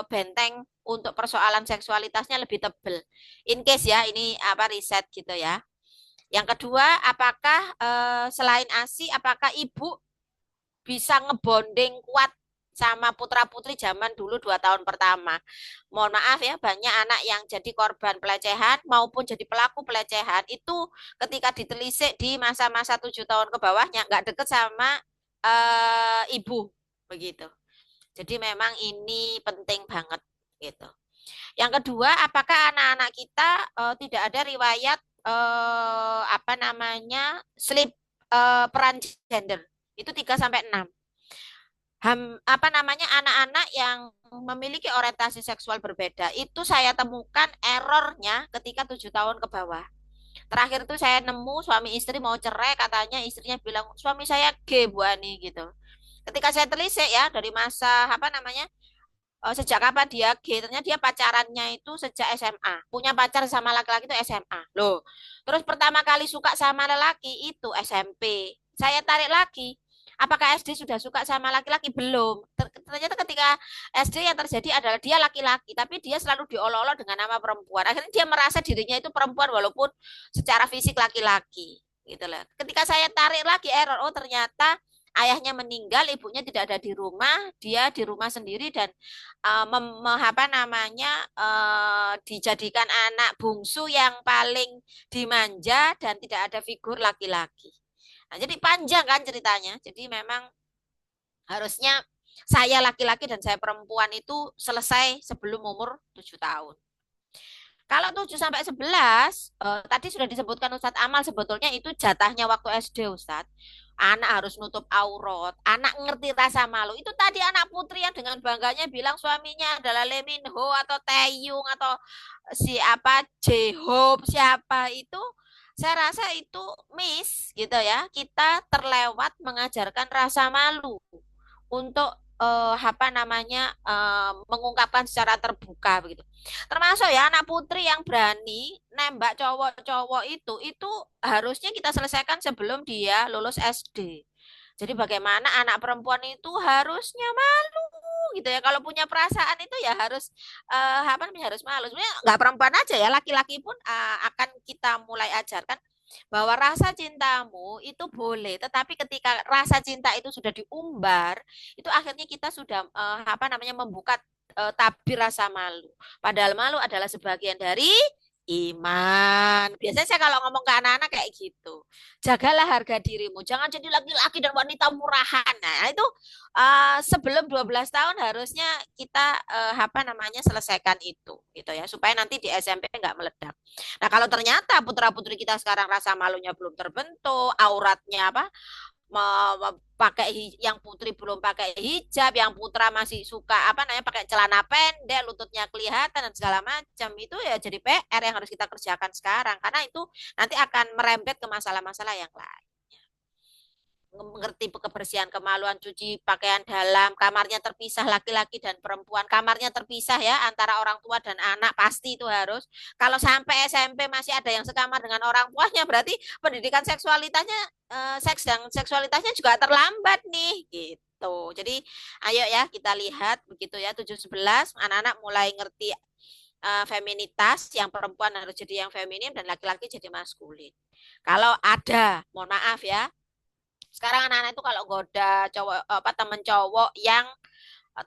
benteng untuk persoalan seksualitasnya lebih tebal. In case ya ini apa riset gitu ya. Yang kedua, apakah selain ASI, apakah ibu bisa ngebonding kuat sama putra-putri zaman dulu 2 tahun pertama? Mohon maaf ya, banyak anak yang jadi korban pelecehan maupun jadi pelaku pelecehan itu ketika ditelisik di masa-masa 7 tahun ke bawahnya nggak deket sama ibu begitu. Jadi memang ini penting banget gitu. Yang kedua, apakah anak-anak kita tidak ada riwayat apa namanya sleep peran gender itu 3 sampai 6. Apa namanya anak-anak yang memiliki orientasi seksual berbeda itu saya temukan errornya ketika 7 tahun ke bawah. Terakhir tuh saya nemu suami istri mau cerai katanya istrinya bilang suami saya gay Bu Ani gitu. Ketika saya telisik ya dari masa apa namanya sejak kapan dia gay, ternyata dia pacarannya itu sejak SMA. Punya pacar sama laki-laki itu SMA. Loh, terus pertama kali suka sama lelaki itu SMP. Saya tarik lagi, apakah SD sudah suka sama laki-laki? Belum. Ternyata ketika SD yang terjadi adalah dia laki-laki, tapi dia selalu diolok-olok dengan nama perempuan. Akhirnya dia merasa dirinya itu perempuan walaupun secara fisik laki-laki. Gitu lah. Ketika saya tarik lagi error, oh ternyata ayahnya meninggal, ibunya tidak ada di rumah, dia di rumah sendiri dan apa namanya dijadikan anak bungsu yang paling dimanja dan tidak ada figur laki-laki. Nah, jadi panjang kan ceritanya. Jadi memang harusnya saya laki-laki dan saya perempuan itu selesai sebelum umur 7 tahun. Kalau 7 sampai 11, tadi sudah disebutkan Ustadz Amal sebetulnya itu jatahnya waktu SD Ustadz. Anak harus nutup aurat, anak ngerti rasa malu. Itu tadi anak putri yang dengan bangganya bilang suaminya adalah Lee Min Ho atau Taeyong atau siapa J-Hope siapa itu. Saya rasa itu miss gitu ya. Kita terlewat mengajarkan rasa malu untuk apa namanya mengungkapkan secara terbuka begitu. Termasuk ya anak putri yang berani nembak cowok-cowok itu harusnya kita selesaikan sebelum dia lulus SD. Jadi bagaimana anak perempuan itu harusnya malu gitu ya. Kalau punya perasaan itu ya harus apa namanya harus malu. Sebenarnya nggak perempuan aja ya, laki-laki pun akan kita mulai ajarkan bahwa rasa cintamu itu boleh, tetapi ketika rasa cinta itu sudah diumbar, itu akhirnya kita sudah apa namanya membuka tabir rasa malu. Padahal malu adalah sebagian dari iman. Biasanya saya kalau ngomong ke anak-anak kayak gitu. Jagalah harga dirimu, jangan jadi laki-laki dan wanita murahan. Nah, itu sebelum 12 tahun harusnya kita apa namanya selesaikan itu gitu ya, supaya nanti di SMP nggak meledak. Nah, kalau ternyata putra-putri kita sekarang rasa malunya belum terbentuk, auratnya apa pakai yang putri belum pakai hijab, yang putra masih suka apa namanya pakai celana pendek, lututnya kelihatan dan segala macam itu ya jadi PR yang harus kita kerjakan sekarang karena itu nanti akan merembet ke masalah-masalah yang lain. Mengerti kebersihan, kemaluan, cuci pakaian dalam, kamarnya terpisah laki-laki dan perempuan, kamarnya terpisah ya antara orang tua dan anak pasti itu harus. Kalau sampai SMP masih ada yang sekamar dengan orang tuanya berarti pendidikan seksualitasnya seks dan seksualitasnya juga terlambat nih gitu. Jadi ayo ya kita lihat begitu ya 7-11 anak-anak mulai ngerti feminitas, yang perempuan harus jadi yang feminim dan laki-laki jadi maskulin. Kalau ada, mohon maaf ya, sekarang anak-anak itu kalau goda cowok apa temen cowok yang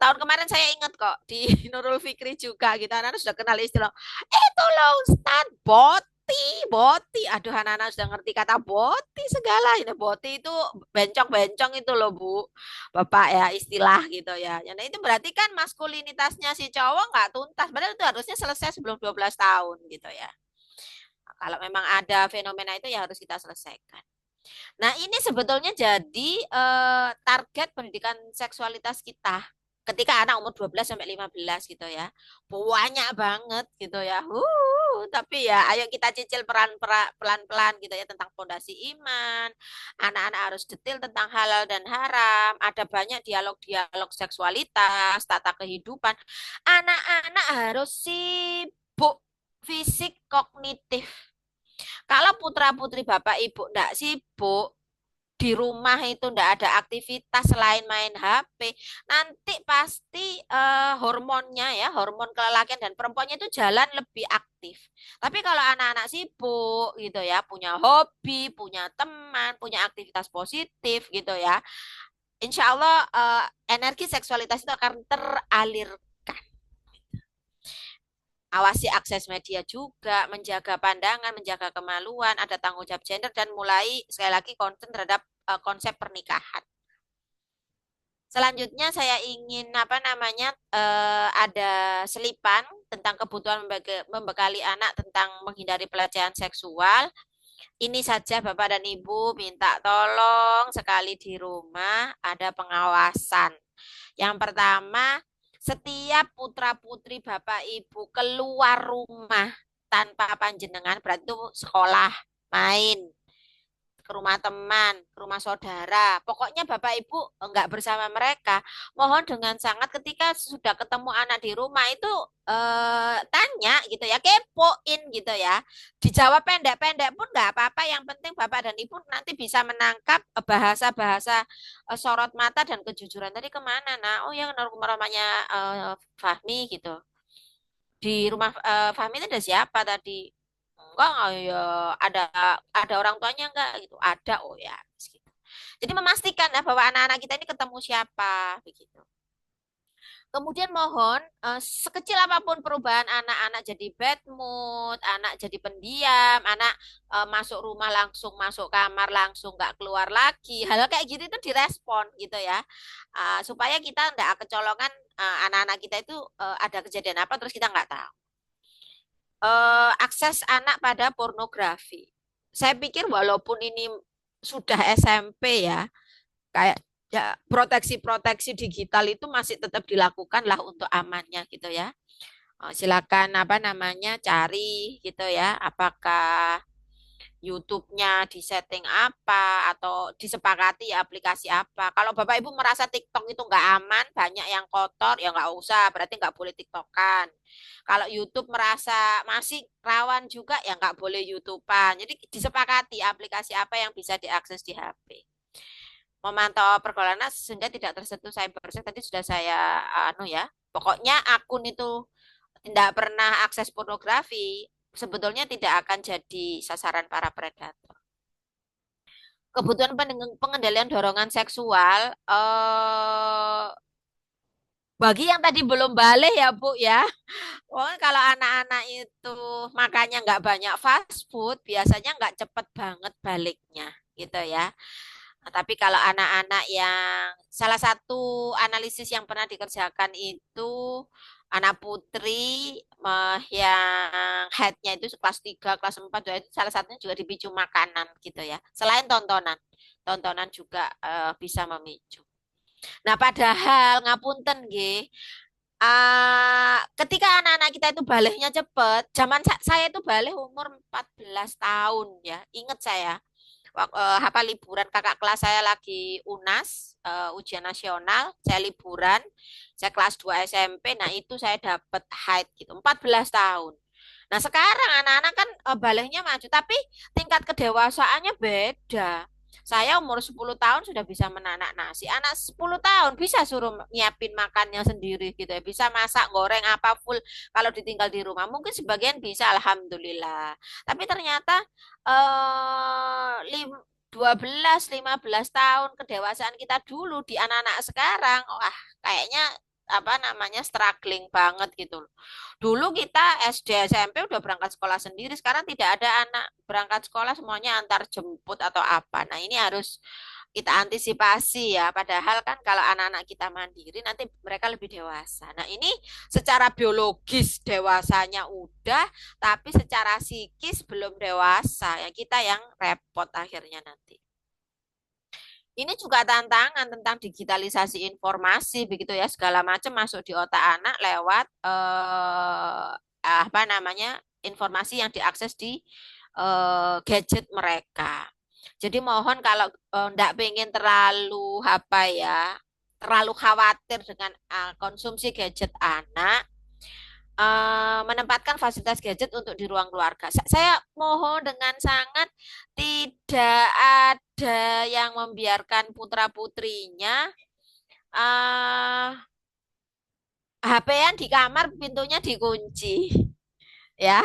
tahun kemarin saya ingat kok di Nurul Fikri juga gitu anak-anak sudah kenal istilah itu loh Ustaz boti. Aduh anak-anak sudah ngerti kata boti segala ini boti itu bencong-bencong itu loh Bu. Bapak ya istilah gitu ya. Nah itu berarti kan maskulinitasnya si cowok nggak tuntas. Padahal itu harusnya selesai sebelum 12 tahun gitu ya. Kalau memang ada fenomena itu ya harus kita selesaikan. Nah, ini sebetulnya jadi target pendidikan seksualitas kita. Ketika anak umur 12 sampai 15 gitu ya. Banyak banget gitu ya. Tapi ya ayo kita cicil pelan-pelan gitu ya tentang fondasi iman. Anak-anak harus detail tentang halal dan haram. Ada banyak dialog-dialog seksualitas, tata kehidupan. Anak-anak harus sibuk fisik kognitif. Kalau putra-putri Bapak Ibu enggak sibuk, di rumah itu enggak ada aktivitas selain main HP, nanti pasti hormonnya ya, hormon kelelakian dan perempuannya itu jalan lebih aktif. Tapi kalau anak-anak sibuk gitu ya, punya hobi, punya teman, punya aktivitas positif gitu ya, insya Allah energi seksualitas itu akan teralirkan. Awasi akses media juga, menjaga pandangan, menjaga kemaluan, ada tanggung jawab gender, dan mulai sekali lagi konsen terhadap konsep pernikahan. Selanjutnya saya ingin ada selipan tentang kebutuhan membekali anak tentang menghindari pelecehan seksual. Ini saja Bapak dan Ibu minta tolong sekali di rumah ada pengawasan. Yang pertama, setiap putra-putri Bapak Ibu keluar rumah tanpa panjenengan berarti itu sekolah, main, ke rumah teman, ke rumah saudara. Pokoknya Bapak Ibu enggak bersama mereka. Mohon dengan sangat ketika sudah ketemu anak di rumah itu tanya gitu ya, kepoin gitu ya. Dijawab pendek-pendek pun enggak apa-apa. Yang penting Bapak dan Ibu nanti bisa menangkap bahasa-bahasa sorot mata dan kejujuran. Tadi kemana? Nah, oh ya rumahnya Fahmi gitu. Di rumah Fahmi itu ada siapa tadi? Enggak, ya ada orang tuanya enggak gitu. Ada, oh ya. Gitu. Jadi memastikan ya bahwa anak-anak kita ini ketemu siapa begitu. Kemudian mohon sekecil apapun perubahan anak-anak jadi bad mood, anak jadi pendiam, anak masuk rumah langsung masuk kamar langsung nggak keluar lagi. Hal kayak gitu itu direspon gitu ya. Supaya kita nggak kecolongan anak-anak kita itu ada kejadian apa terus kita nggak tahu. Akses anak pada pornografi. Saya pikir walaupun ini sudah SMP ya, kayak ya proteksi-proteksi digital itu masih tetap dilakukan lah untuk amannya gitu ya. Silakan cari gitu ya, apakah YouTube-nya disetting apa atau disepakati aplikasi apa. Kalau Bapak Ibu merasa TikTok itu nggak aman, banyak yang kotor, ya nggak usah, berarti nggak boleh TikTokan. Kalau YouTube merasa masih rawan juga, ya nggak boleh YouTubean. Jadi disepakati aplikasi apa yang bisa diakses di HP. Memantau pergaulan anak sehingga tidak tersentuh cybersex tadi sudah saya pokoknya akun itu tidak pernah akses pornografi sebetulnya tidak akan jadi sasaran para predator. Kebutuhan pengendalian dorongan seksual bagi yang tadi belum balik ya Bu ya. Oh, kalau anak-anak itu makanya nggak banyak fast food, biasanya nggak cepet banget baliknya gitu ya. Nah, tapi kalau anak-anak yang salah satu analisis yang pernah dikerjakan itu anak putri yang headnya itu kelas 3, kelas 4 itu salah satunya juga dipicu makanan gitu ya. Selain tontonan, tontonan juga bisa memicu. Nah, padahal ngapunten nggih, ketika anak-anak kita itu baliknya cepet, zaman saya itu balik umur 14 tahun ya. Ingat saya apa liburan kakak kelas saya lagi UNAS ujian nasional, saya liburan, saya kelas 2 SMP, nah itu saya dapat haid gitu 14 tahun. Nah sekarang anak-anak kan baliknya maju tapi tingkat kedewasaannya beda. Saya umur 10 tahun sudah bisa menanak nasi. Anak 10 tahun bisa suruh nyiapin makannya sendiri gitu ya. Bisa masak, goreng apa full kalau ditinggal di rumah. Mungkin sebagian bisa alhamdulillah. Tapi ternyata 12, 15 tahun kedewasaan kita dulu di anak-anak sekarang, wah kayaknya struggling banget gitu loh. Dulu kita SD SMP udah berangkat sekolah sendiri, sekarang tidak ada anak berangkat sekolah semuanya antar jemput atau apa. Nah, ini harus kita antisipasi ya. Padahal kan kalau anak-anak kita mandiri nanti mereka lebih dewasa. Nah, ini secara biologis dewasanya udah, tapi secara psikis belum dewasa ya. Kita yang repot akhirnya nanti. Ini juga tantangan tentang digitalisasi informasi begitu ya, segala macam masuk di otak anak lewat apa namanya informasi yang diakses di gadget mereka. Jadi mohon kalau enggak pengen terlalu apa ya, terlalu khawatir dengan konsumsi gadget anak, menempatkan fasilitas gadget untuk di ruang keluarga. Saya mohon dengan sangat tidak ada yang membiarkan putra-putrinya HP-an di kamar, pintunya dikunci, ya.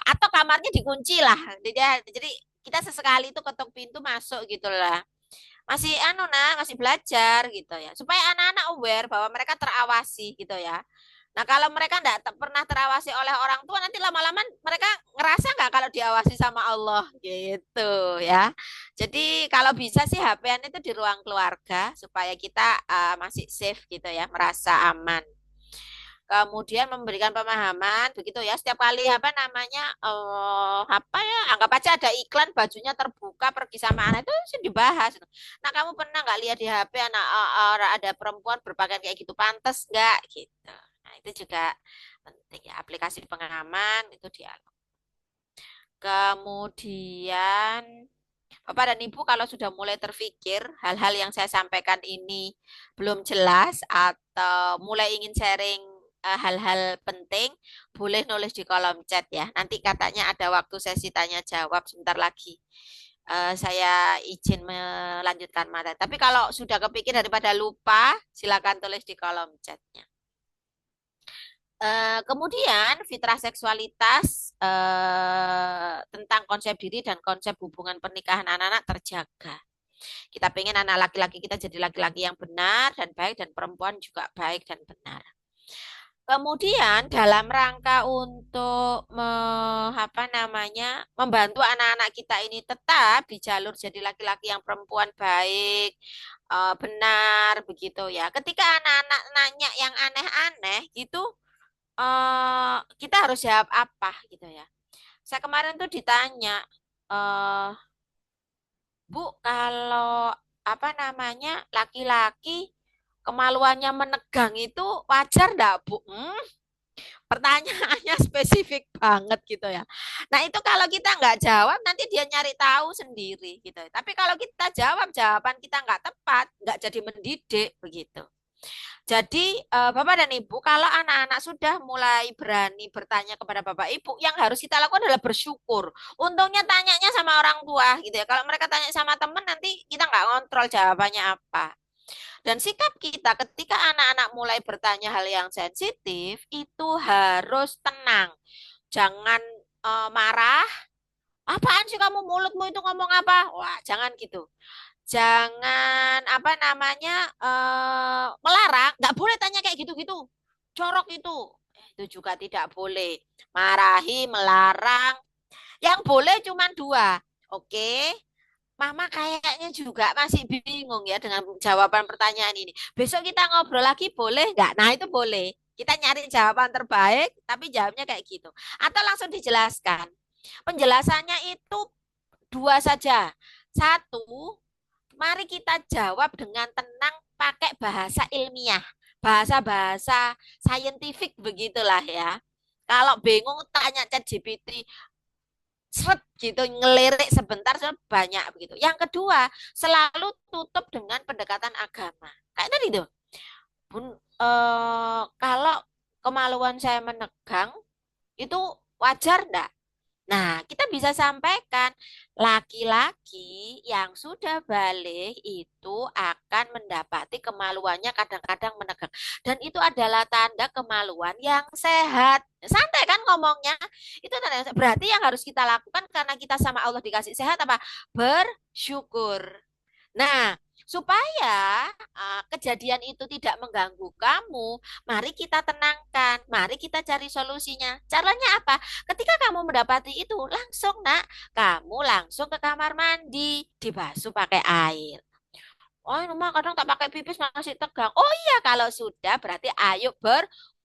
Atau kamarnya dikunci lah. Jadi kita sesekali itu ketuk pintu masuk gitu lah. Masih masih belajar gitu ya. Supaya anak-anak aware bahwa mereka terawasi gitu ya. Nah, kalau mereka tidak pernah terawasi oleh orang tua, nanti lama-lama mereka ngerasa nggak kalau diawasi sama Allah gitu ya. Jadi kalau bisa sih HP-an itu di ruang keluarga supaya kita masih safe gitu ya, merasa aman. Kemudian memberikan pemahaman begitu ya, setiap kali apa namanya apa ya, anggap aja ada iklan bajunya terbuka pergi sama anak itu sih dibahas. Nah, kamu pernah nggak lihat di HP anak ada perempuan berpakaian kayak gitu, pantas nggak gitu. Nah, itu juga penting ya, aplikasi pengaman itu dialog. Kemudian Bapak dan Ibu kalau sudah mulai terpikir hal-hal yang saya sampaikan ini belum jelas atau mulai ingin sharing hal-hal penting, boleh nulis di kolom chat ya. Nanti katanya ada waktu sesi tanya jawab sebentar lagi. Saya izin melanjutkan materi. Tapi kalau sudah kepikir daripada lupa, silakan tulis di kolom chatnya. Kemudian fitrah seksualitas tentang konsep diri dan konsep hubungan pernikahan anak-anak terjaga. Kita pengen anak laki-laki kita jadi laki-laki yang benar dan baik, dan perempuan juga baik dan benar. Kemudian dalam rangka untuk membantu anak-anak kita ini tetap di jalur jadi laki-laki yang perempuan baik, benar begitu ya. Ketika anak-anak nanya yang aneh-aneh gitu, kita harus jawab apa gitu ya. Saya kemarin tuh ditanya, Bu, kalau apa namanya laki-laki kemaluannya menegang itu wajar enggak, Bu? Pertanyaannya spesifik banget gitu ya. Nah, itu kalau kita nggak jawab, nanti dia nyari tahu sendiri gitu. Tapi kalau kita jawab, jawaban kita nggak tepat, nggak jadi mendidik begitu. Jadi Bapak dan Ibu, kalau anak-anak sudah mulai berani bertanya kepada Bapak Ibu, yang harus kita lakukan adalah bersyukur. Untungnya tanyanya sama orang tua gitu ya. Kalau mereka tanya sama teman, nanti kita nggak ngontrol jawabannya apa. Dan sikap kita ketika anak-anak mulai bertanya hal yang sensitif, itu harus tenang. Jangan marah. Apaan sih kamu, mulutmu itu ngomong apa? Wah, jangan gitu. Jangan apa namanya melarang, nggak boleh tanya kayak gitu-gitu, corok itu juga tidak boleh. Marahi, melarang, yang boleh cuma dua. Oke, Mama kayaknya juga masih bingung ya dengan jawaban pertanyaan ini. Besok kita ngobrol lagi boleh nggak? Nah, itu boleh. Kita nyari jawaban terbaik, tapi jawabnya kayak gitu. Atau langsung dijelaskan. Penjelasannya itu dua saja. Satu, mari kita jawab dengan tenang pakai bahasa ilmiah, bahasa-bahasa saintifik begitulah ya. Kalau bingung tanya ChatGPT, seret gitu, ngelirik sebentar banyak begitu. Yang kedua, selalu tutup dengan pendekatan agama. Kayak tadi tuh, Bun, kalau kemaluan saya menegang, itu wajar enggak? Nah, kita bisa sampaikan, laki-laki yang sudah balik itu akan mendapati kemaluannya kadang-kadang menegang. Dan itu adalah tanda kemaluan yang sehat. Santai kan ngomongnya? Itu tanda, berarti yang harus kita lakukan karena kita sama Allah dikasih sehat apa? Bersyukur. Nah, supaya kejadian itu tidak mengganggu kamu, mari kita tenangkan, mari kita cari solusinya. Caranya apa? Ketika kamu mendapati itu, langsung kamu langsung ke kamar mandi, dibasuh pakai air. Oh, ini mah kadang tak pakai pipis masih tegang. Oh iya, kalau sudah berarti ayo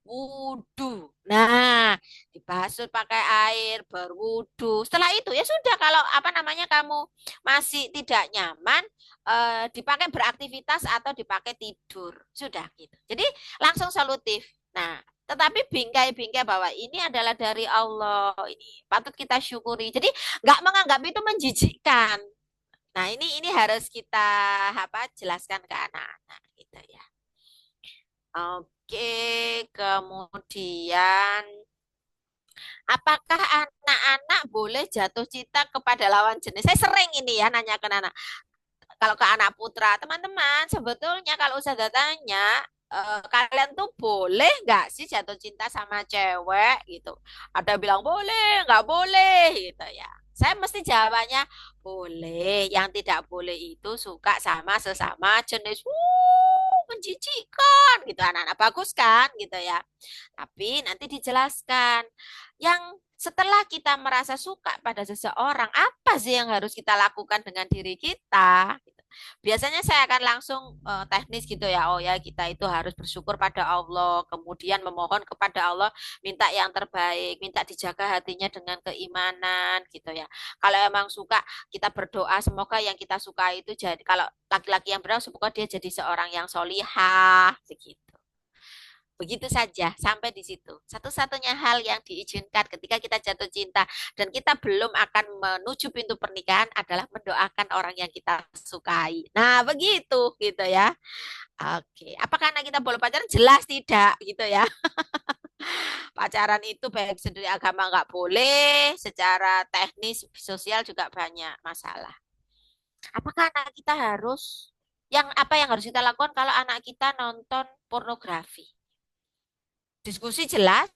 wudhu. Nah, dibasuh pakai air, berwudhu. Setelah itu ya sudah, kalau apa namanya kamu masih tidak nyaman, dipakai beraktivitas atau dipakai tidur. Sudah gitu. Jadi langsung solutif. Nah, tetapi bingkai-bingkai bahwa ini adalah dari Allah, ini patut kita syukuri. Jadi nggak menganggap itu menjijikkan. Nah, ini harus kita apa jelaskan ke anak-anak gitu ya. Oke, kemudian apakah anak-anak boleh jatuh cinta kepada lawan jenis? Saya sering ini ya nanya ke anak. Kalau ke anak putra, teman-teman, sebetulnya kalau usah tanya, kalian tuh boleh nggak sih jatuh cinta sama cewek gitu? Ada bilang boleh, nggak boleh gitu ya. Saya mesti jawabannya boleh. Yang tidak boleh itu suka sama sesama jenis. Menjijikan gitu anak-anak, bagus kan gitu ya. Tapi nanti dijelaskan yang setelah kita merasa suka pada seseorang, apa sih yang harus kita lakukan dengan diri kita? Gitu. Biasanya saya akan langsung teknis gitu ya. Oh ya, kita itu harus bersyukur pada Allah, kemudian memohon kepada Allah, minta yang terbaik, minta dijaga hatinya dengan keimanan gitu ya. Kalau emang suka, kita berdoa semoga yang kita suka itu jadi, kalau laki-laki yang benar, semoga dia jadi seorang yang solihah begitu. Begitu saja, sampai di situ. Satu-satunya hal yang diizinkan ketika kita jatuh cinta dan kita belum akan menuju pintu pernikahan adalah mendoakan orang yang kita sukai. Nah, begitu gitu ya. Oke, apakah anak kita boleh pacaran? Jelas tidak gitu ya. Pacaran itu baik sendiri agama nggak boleh, secara teknis sosial juga banyak masalah. Apakah anak kita harus, apa yang harus kita lakukan kalau anak kita nonton pornografi? Diskusi jelas,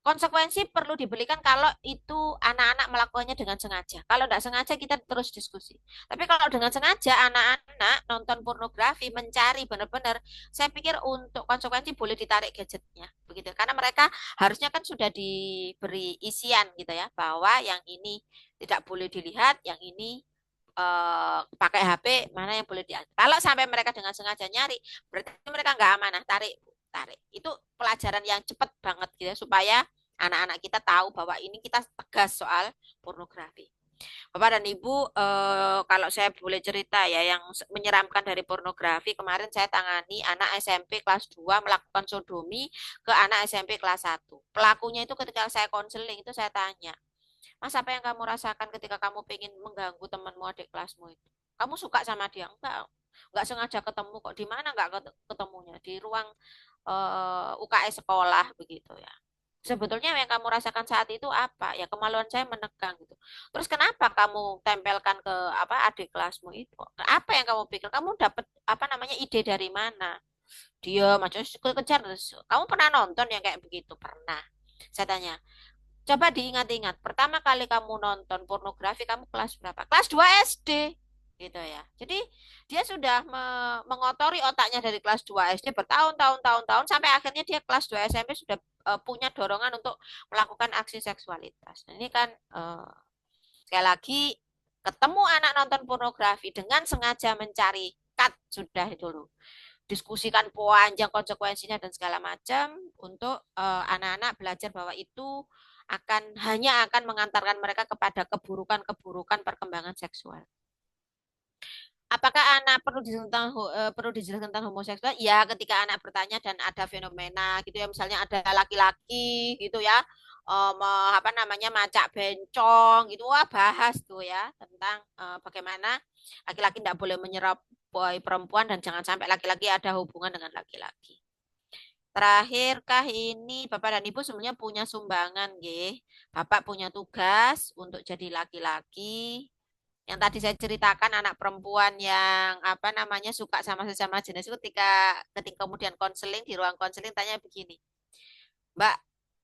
konsekuensi perlu diberikan kalau itu anak-anak melakukannya dengan sengaja. Kalau tidak sengaja kita terus diskusi. Tapi kalau dengan sengaja anak-anak nonton pornografi, mencari benar-benar, saya pikir untuk konsekuensi boleh ditarik gadgetnya, begitu. Karena mereka harusnya kan sudah diberi isian gitu ya, bahwa yang ini tidak boleh dilihat, yang ini pakai HP, mana yang boleh dilihat. Kalau sampai mereka dengan sengaja nyari, berarti mereka nggak amanah, tarik tarik. Itu pelajaran yang cepat banget gitu ya, supaya anak-anak kita tahu bahwa ini kita tegas soal pornografi. Bapak dan Ibu, kalau saya boleh cerita ya, yang menyeramkan dari pornografi, kemarin saya tangani anak SMP kelas 2 melakukan sodomi ke anak SMP kelas 1. Pelakunya itu ketika saya konseling itu saya tanya, Mas, apa yang kamu rasakan ketika kamu pengen mengganggu temanmu adik kelasmu itu? Kamu suka sama dia? Enggak sengaja ketemu kok. Di mana enggak ketemunya? Di ruang UKS sekolah begitu ya. Sebetulnya yang kamu rasakan saat itu apa? Ya kemaluan saya menegang gitu. Terus kenapa kamu tempelkan ke apa adik kelasmu itu? Apa yang kamu pikir? Kamu dapat apa namanya ide dari mana? Dia macam kejar terus. Kamu pernah nonton yang kayak begitu? Pernah. Saya tanya, coba diingat-ingat, pertama kali kamu nonton pornografi kamu kelas berapa? Kelas 2 SD gitu ya. Jadi dia sudah mengotori otaknya dari kelas 2 SD bertahun-tahun tahun-tahun sampai akhirnya dia kelas 2 SMP sudah punya dorongan untuk melakukan aksi seksualitas. Nah, ini kan sekali lagi ketemu anak nonton pornografi dengan sengaja mencari cut sudah itu loh. Diskusikan panjang konsekuensinya dan segala macam untuk anak-anak belajar bahwa itu hanya akan mengantarkan mereka kepada keburukan-keburukan perkembangan seksual. Apakah anak perlu dijelaskan tentang homoseksual? Ya, ketika anak bertanya dan ada fenomena gitu ya, misalnya ada laki-laki gitu ya, apa namanya macak bencong gitu, wah bahas tuh ya tentang bagaimana laki-laki tidak boleh menyerap perempuan dan jangan sampai laki-laki ada hubungan dengan laki-laki. Terakhirkah ini Bapak dan Ibu sebenarnya punya sumbangan, nggih. Bapak punya tugas untuk jadi laki-laki. Yang tadi saya ceritakan anak perempuan yang apa namanya suka sama sesama jenis itu ketika kemudian konseling di ruang konseling tanya begini, Mbak,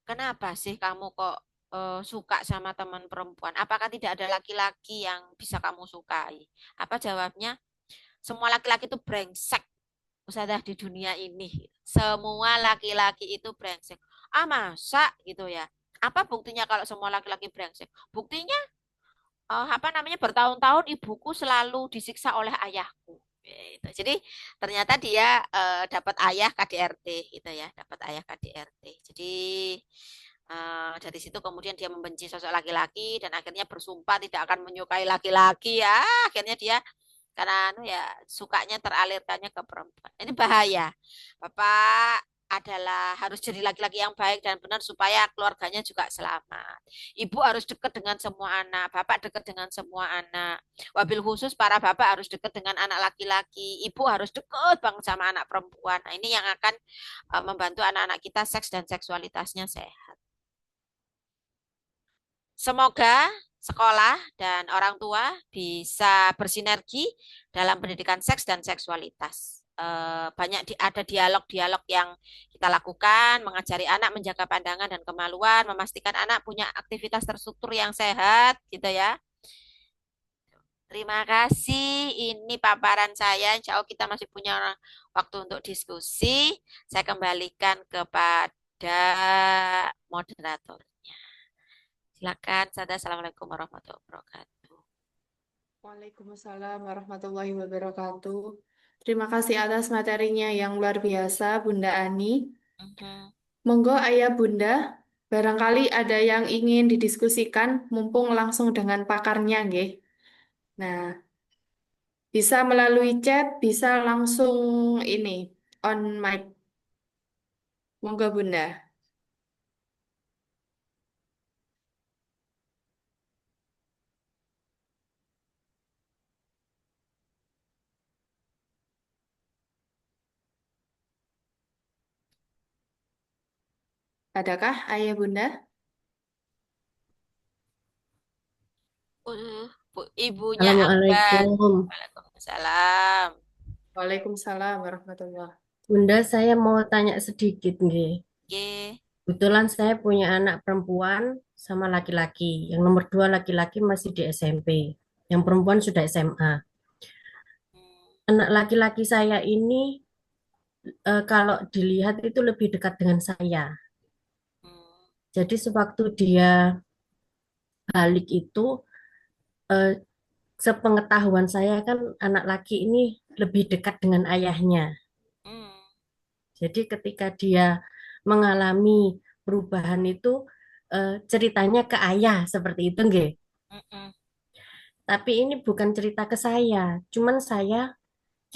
kenapa sih kamu kok suka sama teman perempuan? Apakah tidak ada laki-laki yang bisa kamu sukai? Apa jawabnya? Semua laki-laki itu brengsek. Ustazah di dunia ini. Semua laki-laki itu brengsek. Ah masa gitu ya? Apa buktinya kalau semua laki-laki brengsek? Buktinya apa namanya bertahun-tahun ibuku selalu disiksa oleh ayahku. Gitu. Jadi ternyata dia dapat ayah KDRT gitu ya, dapat ayah KDRT. Jadi dari situ kemudian dia membenci sosok laki-laki dan akhirnya bersumpah tidak akan menyukai laki-laki ya. Akhirnya dia karena ya sukanya teralirkannya ke perempuan. Ini bahaya. Bapak adalah harus jadi laki-laki yang baik dan benar supaya keluarganya juga selamat. Ibu harus dekat dengan semua anak, bapak dekat dengan semua anak. Wabil khusus para bapak harus dekat dengan anak laki-laki, ibu harus dekat banget sama anak perempuan. Nah, ini yang akan membantu anak-anak kita seks dan seksualitasnya sehat. Semoga sekolah dan orang tua bisa bersinergi dalam pendidikan seks dan seksualitas. Banyak ada dialog-dialog yang kita lakukan, mengajari anak menjaga pandangan dan kemaluan, memastikan anak punya aktivitas terstruktur yang sehat, gitu ya. Terima kasih. Ini paparan saya. Insya Allah kita masih punya waktu untuk diskusi. Saya kembalikan kepada moderator. Silakan, Sada. Assalamualaikum warahmatullahi wabarakatuh. Waalaikumsalam warahmatullahi wabarakatuh. Terima kasih atas materinya yang luar biasa, Bunda Ani. Monggo Ayah Bunda, barangkali ada yang ingin didiskusikan, mumpung langsung dengan pakarnya, nggih. Nah, bisa melalui chat, bisa langsung ini, on mic. Monggo Bunda. Adakah Ayah Bunda? Ibunya Akbar. Assalamualaikum. Waalaikumsalam. Waalaikumsalam warahmatullahi. Bunda, saya mau tanya sedikit nggih. Oke. Kebetulan saya punya anak perempuan sama laki-laki. Yang nomor 2 laki-laki masih di SMP. Yang perempuan sudah SMA. Anak laki-laki saya ini kalau dilihat itu lebih dekat dengan saya. Jadi sewaktu dia balik itu, sepengetahuan saya kan anak laki ini lebih dekat dengan ayahnya. Jadi ketika dia mengalami perubahan itu, ceritanya ke ayah seperti itu, nggih. Tapi ini bukan cerita ke saya, cuman saya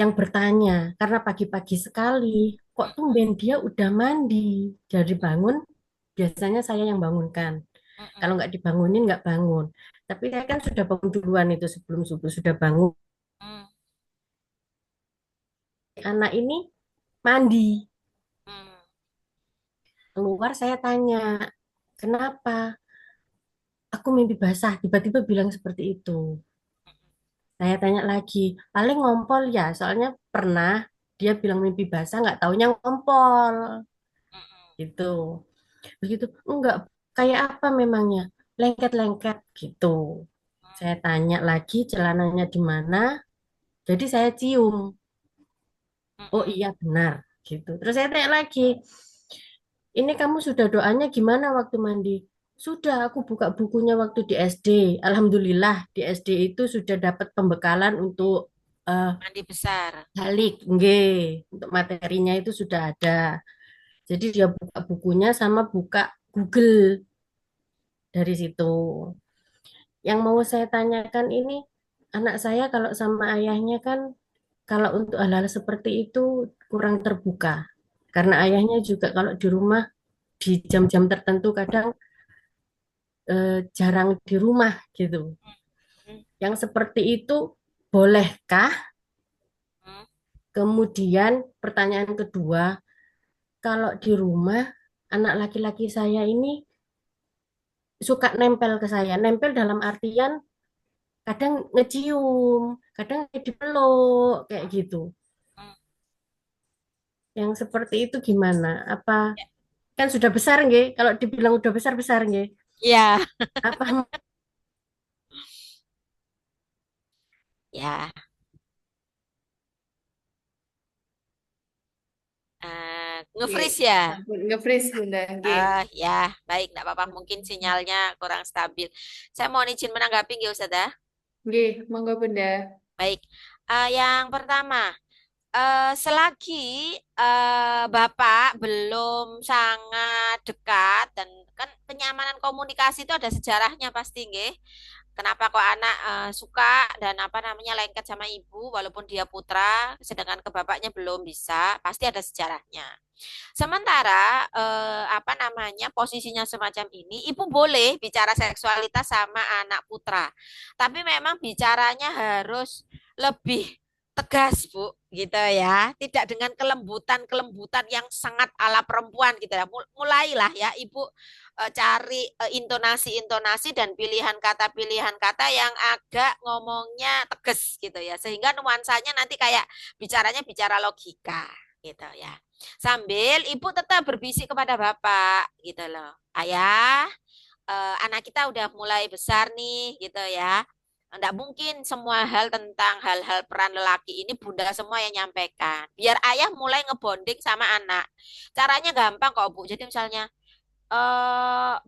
yang bertanya karena pagi-pagi sekali, kok tumben dia udah mandi. Dari bangun, biasanya saya yang bangunkan. Kalau nggak dibangunin, nggak bangun. Tapi saya kan sudah bangun duluan itu sebelum subuh, sudah bangun. Anak ini mandi. Keluar saya tanya, kenapa? Aku mimpi basah, tiba-tiba bilang seperti itu. Saya tanya lagi, paling ngompol ya, soalnya pernah dia bilang mimpi basah, nggak taunya ngompol. Gitu. Begitu, enggak, kayak apa memangnya? Lengket-lengket gitu. Saya tanya lagi celananya di mana, jadi saya cium. Oh iya benar, gitu. Terus saya tanya lagi, ini kamu sudah doanya gimana waktu mandi? Sudah, aku buka bukunya waktu di SD. Alhamdulillah di SD itu sudah dapat pembekalan untuk Mandi besar. balik, nggih. Untuk materinya itu sudah ada. Jadi dia buka bukunya sama buka Google dari situ. Yang mau saya tanyakan ini, anak saya kalau sama ayahnya kan, kalau untuk hal-hal seperti itu kurang terbuka. Karena ayahnya juga kalau di rumah di jam-jam tertentu kadang jarang di rumah gitu. Yang seperti itu bolehkah? Kemudian pertanyaan kedua, kalau di rumah anak laki-laki saya ini suka nempel ke saya. Nempel dalam artian kadang ngecium, kadang dipeluk kayak gitu. Yang seperti itu gimana? Apa kan sudah besar nggih? Kalau dibilang udah besar-besar nggih. Ya. Apa Ya. Nge-freeze ya. Nge-freeze Bunda. Nggih. Ya, baik, enggak apa-apa. Mungkin sinyalnya kurang stabil. Saya mohon izin menanggapi, nggih, Ustazah. Nggih, monggo Bunda. Baik. Yang pertama, selagi Bapak belum sangat dekat dan kan kenyamanan komunikasi itu ada sejarahnya pasti nggih. Kenapa kok anak suka dan apa namanya lengket sama ibu walaupun dia putra, sedangkan ke bapaknya belum bisa, pasti ada sejarahnya. Sementara apa namanya posisinya semacam ini, ibu boleh bicara seksualitas sama anak putra, tapi memang bicaranya harus lebih tegas, Bu, gitu ya. Tidak dengan kelembutan-kelembutan yang sangat ala perempuan gitu ya. Mulailah ya Ibu cari intonasi-intonasi dan pilihan kata yang agak ngomongnya tegas gitu ya. Sehingga nuansanya nanti kayak bicaranya bicara logika gitu ya. Sambil ibu tetap berbisik kepada bapak gitu loh. Ayah, anak kita udah mulai besar nih gitu ya. Enggak mungkin semua hal tentang hal-hal peran lelaki ini bunda semua yang nyampaikan. Biar ayah mulai ngebonding sama anak. Caranya gampang kok Bu. Jadi misalnya,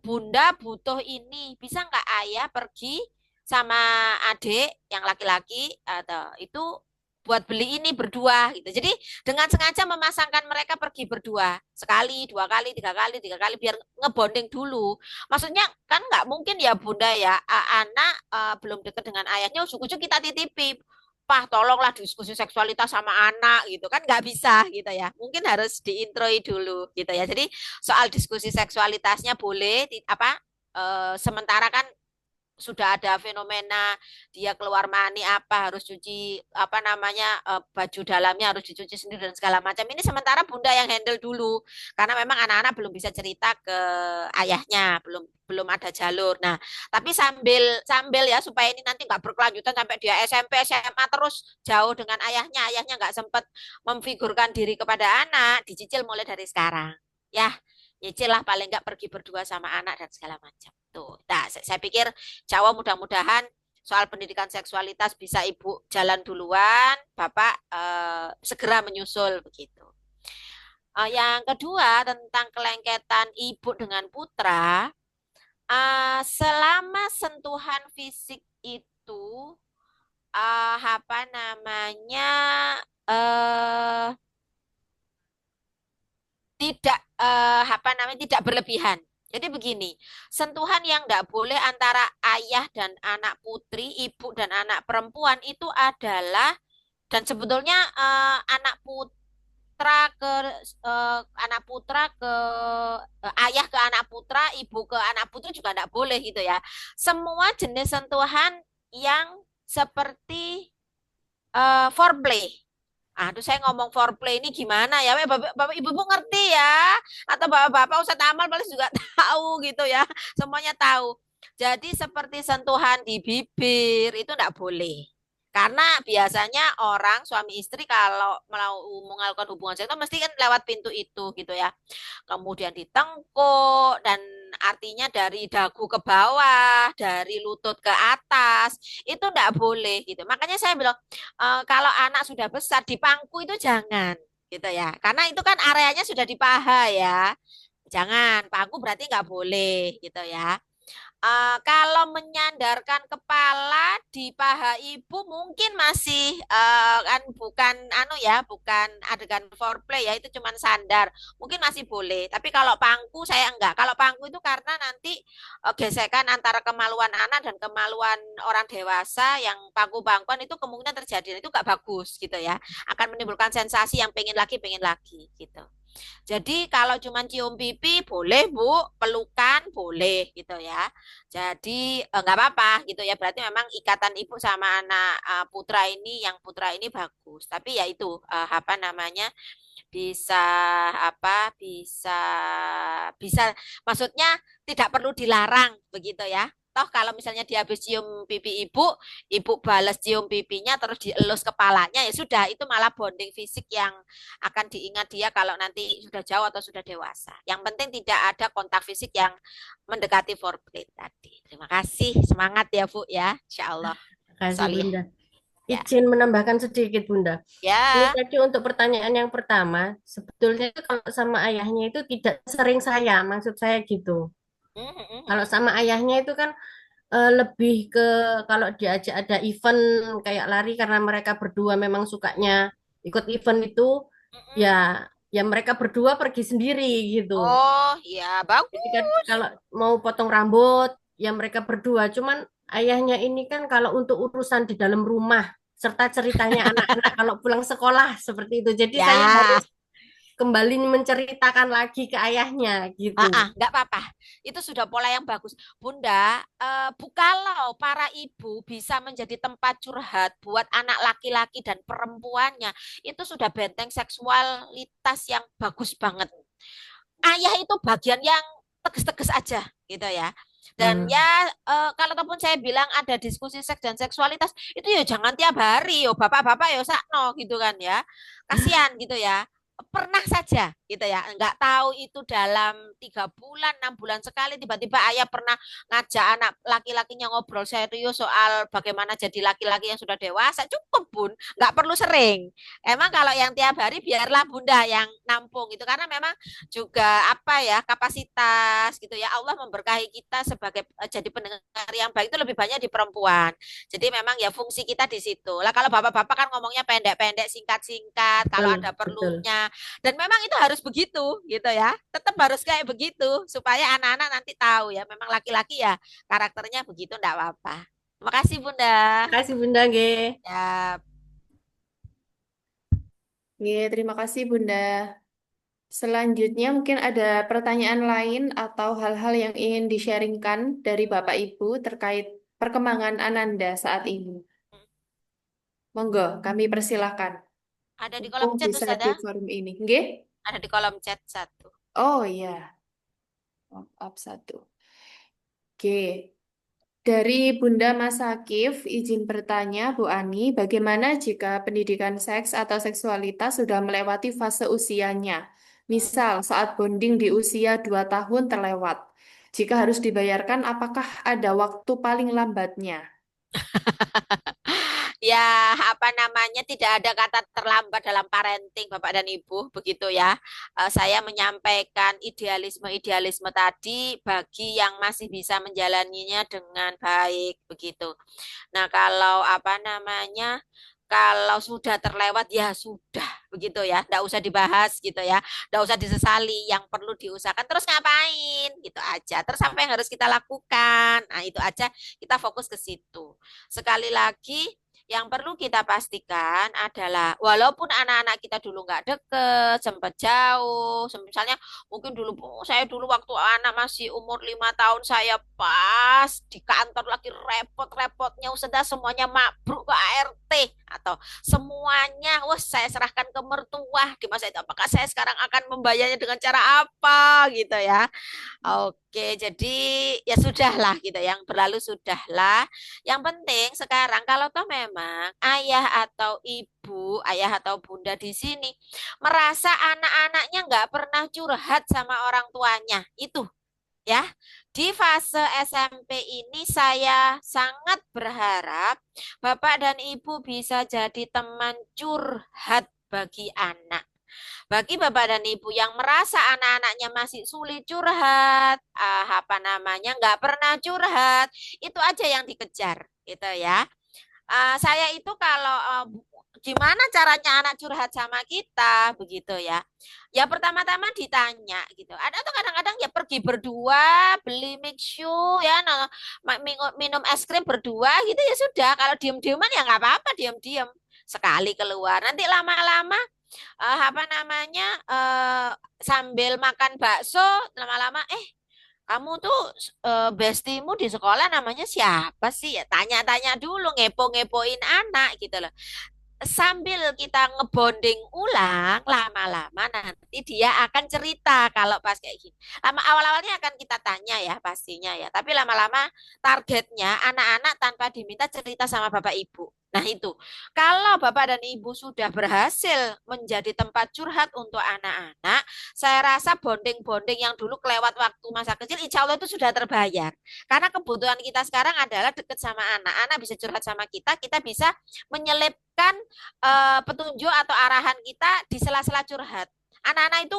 bunda butuh ini. Bisa nggak ayah pergi sama adik yang laki-laki atau itu buat beli ini berdua gitu. Jadi dengan sengaja memasangkan mereka pergi berdua sekali, dua kali, tiga kali biar ngebonding dulu. Maksudnya kan nggak mungkin ya bunda ya anak belum dekat dengan ayahnya, ujuk-ujuk kita titipi. Pah, tolonglah diskusi seksualitas sama anak gitu kan nggak bisa gitu ya. Mungkin harus diintroi dulu gitu ya. Jadi soal diskusi seksualitasnya boleh apa sementara kan sudah ada fenomena dia keluar mani apa harus cuci apa namanya baju dalamnya harus dicuci sendiri dan segala macam ini sementara bunda yang handle dulu karena memang anak-anak belum bisa cerita ke ayahnya belum belum ada jalur. Nah, tapi sambil sambil ya supaya ini nanti nggak berkelanjutan sampai dia SMP SMA terus jauh dengan ayahnya nggak sempat memfigurkan diri kepada anak dicicil mulai dari sekarang ya nyicil lah paling nggak pergi berdua sama anak dan segala macam tuh. Nah, saya pikir Jawa mudah-mudahan soal pendidikan seksualitas bisa Ibu jalan duluan, Bapak segera menyusul begitu. Yang kedua tentang kelengketan ibu dengan putra, selama sentuhan fisik itu apa namanya eh, tidak apa namanya tidak berlebihan. Jadi begini, sentuhan yang tidak boleh antara ayah dan anak putri, ibu dan anak perempuan itu adalah dan sebetulnya anak putra ke ayah ke anak putra, ibu ke anak putri juga tidak boleh gitu ya. Semua jenis sentuhan yang seperti foreplay. Aduh, saya ngomong foreplay ini gimana ya? Bapak Ibu ngerti ya? Atau Bapak-bapak Ustadz Amal paling juga tahu gitu ya. Semuanya tahu. Jadi seperti sentuhan di bibir itu enggak boleh. Karena biasanya orang suami istri kalau mau melakukan hubungan seksual mesti kan lewat pintu itu gitu ya. Kemudian di tengkuk dan artinya dari dagu ke bawah, dari lutut ke atas, itu enggak boleh gitu. Makanya saya bilang kalau anak sudah besar di pangku itu jangan gitu ya. Karena itu kan areanya sudah di paha ya. Jangan, pangku berarti nggak boleh gitu ya. Kalau menyandarkan kepala di paha ibu mungkin masih kan bukan anu ya, bukan adegan foreplay ya, itu cuman sandar. Mungkin masih boleh. Tapi kalau pangku saya enggak. Kalau pangku itu karena nanti gesekan antara kemaluan anak dan kemaluan orang dewasa yang pangku-pangkuan itu kemungkinan terjadi. Itu enggak bagus gitu ya. Akan menimbulkan sensasi yang pengen lagi gitu. Jadi kalau cuma cium pipi boleh Bu, pelukan boleh gitu ya. Jadi nggak apa-apa gitu ya. Berarti memang ikatan ibu sama anak putra ini, yang putra ini bagus. Tapi ya itu apa namanya bisa apa bisa maksudnya tidak perlu dilarang begitu ya. Toh kalau misalnya dia habis cium pipi ibu, ibu balas cium pipinya terus dielus kepalanya ya sudah itu malah bonding fisik yang akan diingat dia kalau nanti sudah jauh atau sudah dewasa. Yang penting tidak ada kontak fisik yang mendekati foreplay tadi. Terima kasih, semangat ya Bu ya, Insya Allah. Terima kasih Solih. Bunda. Ya. Izin menambahkan sedikit Bunda. Ini Ya, tadi untuk pertanyaan yang pertama, sebetulnya itu kalau sama ayahnya itu tidak sering saya, maksud saya gitu. Kalau sama ayahnya itu kan lebih ke kalau diajak ada event kayak lari karena mereka berdua memang sukanya ikut event itu Mm-mm. ya ya mereka berdua pergi sendiri gitu. Oh, ya Jadi kan bagus. kalau mau potong rambut ya mereka berdua. Cuman ayahnya ini kan kalau untuk urusan di dalam rumah serta ceritanya anak-anak kalau pulang sekolah seperti itu. Jadi saya harus Ya. kembali menceritakan lagi ke ayahnya gitu. Nggak apa-apa. Itu sudah pola yang bagus. Bunda, bukalau para ibu bisa menjadi tempat curhat buat anak laki-laki dan perempuannya, itu sudah benteng seksualitas yang bagus banget. Ayah itu bagian yang tegas-tegas aja, gitu ya. Dan Hmm. ya, kalau ataupun saya bilang ada diskusi seks dan seksualitas, itu ya jangan tiap hari, yo bapak-bapak yo sakno gitu kan ya. Kasihan gitu ya. Pernah saja gitu ya, nggak tahu itu dalam 3 bulan 6 bulan sekali tiba-tiba ayah pernah ngajak anak laki-lakinya ngobrol serius soal bagaimana jadi laki-laki yang sudah dewasa, cukup bun, nggak perlu sering. Emang kalau yang tiap hari biarlah bunda yang nampung itu, karena memang juga apa ya, kapasitas gitu ya, Allah memberkahi kita sebagai jadi pendengar yang baik itu lebih banyak di perempuan. Jadi memang ya fungsi kita di situ lah. Kalau bapak-bapak kan ngomongnya pendek-pendek, singkat-singkat kalau Betul, ada betul. perlunya, dan memang itu harus begitu gitu ya, tetap harus kayak begitu supaya anak-anak nanti tahu ya memang laki-laki ya karakternya begitu, enggak apa-apa. Terima kasih Bunda. Makasih Bunda G. Ya. Oke, terima kasih Bunda. Selanjutnya mungkin ada pertanyaan lain atau hal-hal yang ingin di-sharingkan dari Bapak Ibu terkait perkembangan Ananda saat ini. Monggo, kami persilahkan. Ada di kolom Mumpung chat bisa di Ustazah. forum ini. Nggih? Ada di kolom chat satu. Oh iya, maaf satu. Oke. Dari Bunda Mas Akif, izin bertanya, Bu Ani, bagaimana jika pendidikan seks atau seksualitas sudah melewati fase usianya? Misal saat bonding di usia 2 tahun terlewat. Jika harus dibayarkan, apakah ada waktu paling lambatnya? Ya, apa namanya, tidak ada kata terlambat dalam parenting Bapak dan Ibu, begitu ya. Saya menyampaikan idealisme-idealisme tadi bagi yang masih bisa menjalaninya dengan baik, begitu. Nah, kalau apa namanya, kalau sudah terlewat ya sudah begitu ya, nggak usah dibahas gitu ya, nggak usah disesali. Yang perlu diusahakan terus ngapain gitu aja. Terus apa yang harus kita lakukan? Nah, itu aja, kita fokus ke situ. Sekali lagi, yang perlu kita pastikan adalah walaupun anak-anak kita dulu nggak deket, sempat jauh, misalnya mungkin dulu saya dulu waktu anak masih umur 5 tahun, saya pas di kantor lagi repot-repotnya sudah semuanya mabruk ke ART atau semuanya wah saya serahkan ke mertua di masa itu, apakah saya sekarang akan membayarnya dengan cara apa gitu ya. Oke, jadi ya sudahlah gitu, yang berlalu sudahlah. Yang penting sekarang kalau toh memang ayah atau bunda di sini merasa anak-anaknya nggak pernah curhat sama orang tuanya, itu ya. Di fase SMP ini saya sangat berharap Bapak dan Ibu bisa jadi teman curhat bagi anak. Bagi Bapak dan Ibu yang merasa anak-anaknya masih sulit curhat, apa namanya, nggak pernah curhat, itu aja yang dikejar, gitu ya. Saya itu kalau gimana caranya anak curhat sama kita, begitu ya. Ya pertama-tama ditanya gitu. Ada tuh kadang-kadang ya pergi berdua, beli mixu ya, minum es krim berdua gitu ya sudah. Kalau diem-dieman ya nggak apa-apa, diem-diem. Sekali keluar, nanti lama-lama apa namanya, sambil makan bakso lama-lama kamu tuh bestimu di sekolah namanya siapa sih ya, tanya-tanya dulu, ngepo-ngepoin anak gitu loh. Sambil kita ngebonding ulang, lama-lama nanti dia akan cerita kalau pas kayak gini. Lama awal-awalnya akan kita tanya ya pastinya ya, tapi lama-lama targetnya anak-anak tanpa diminta cerita sama Bapak Ibu. Nah itu, kalau Bapak dan Ibu sudah berhasil menjadi tempat curhat untuk anak-anak, saya rasa bonding-bonding yang dulu kelewat waktu masa kecil, insya Allah itu sudah terbayar. Karena kebutuhan kita sekarang adalah deket sama anak. Anak bisa curhat sama kita bisa menyelipkan petunjuk atau arahan kita di sela-sela curhat. Anak-anak itu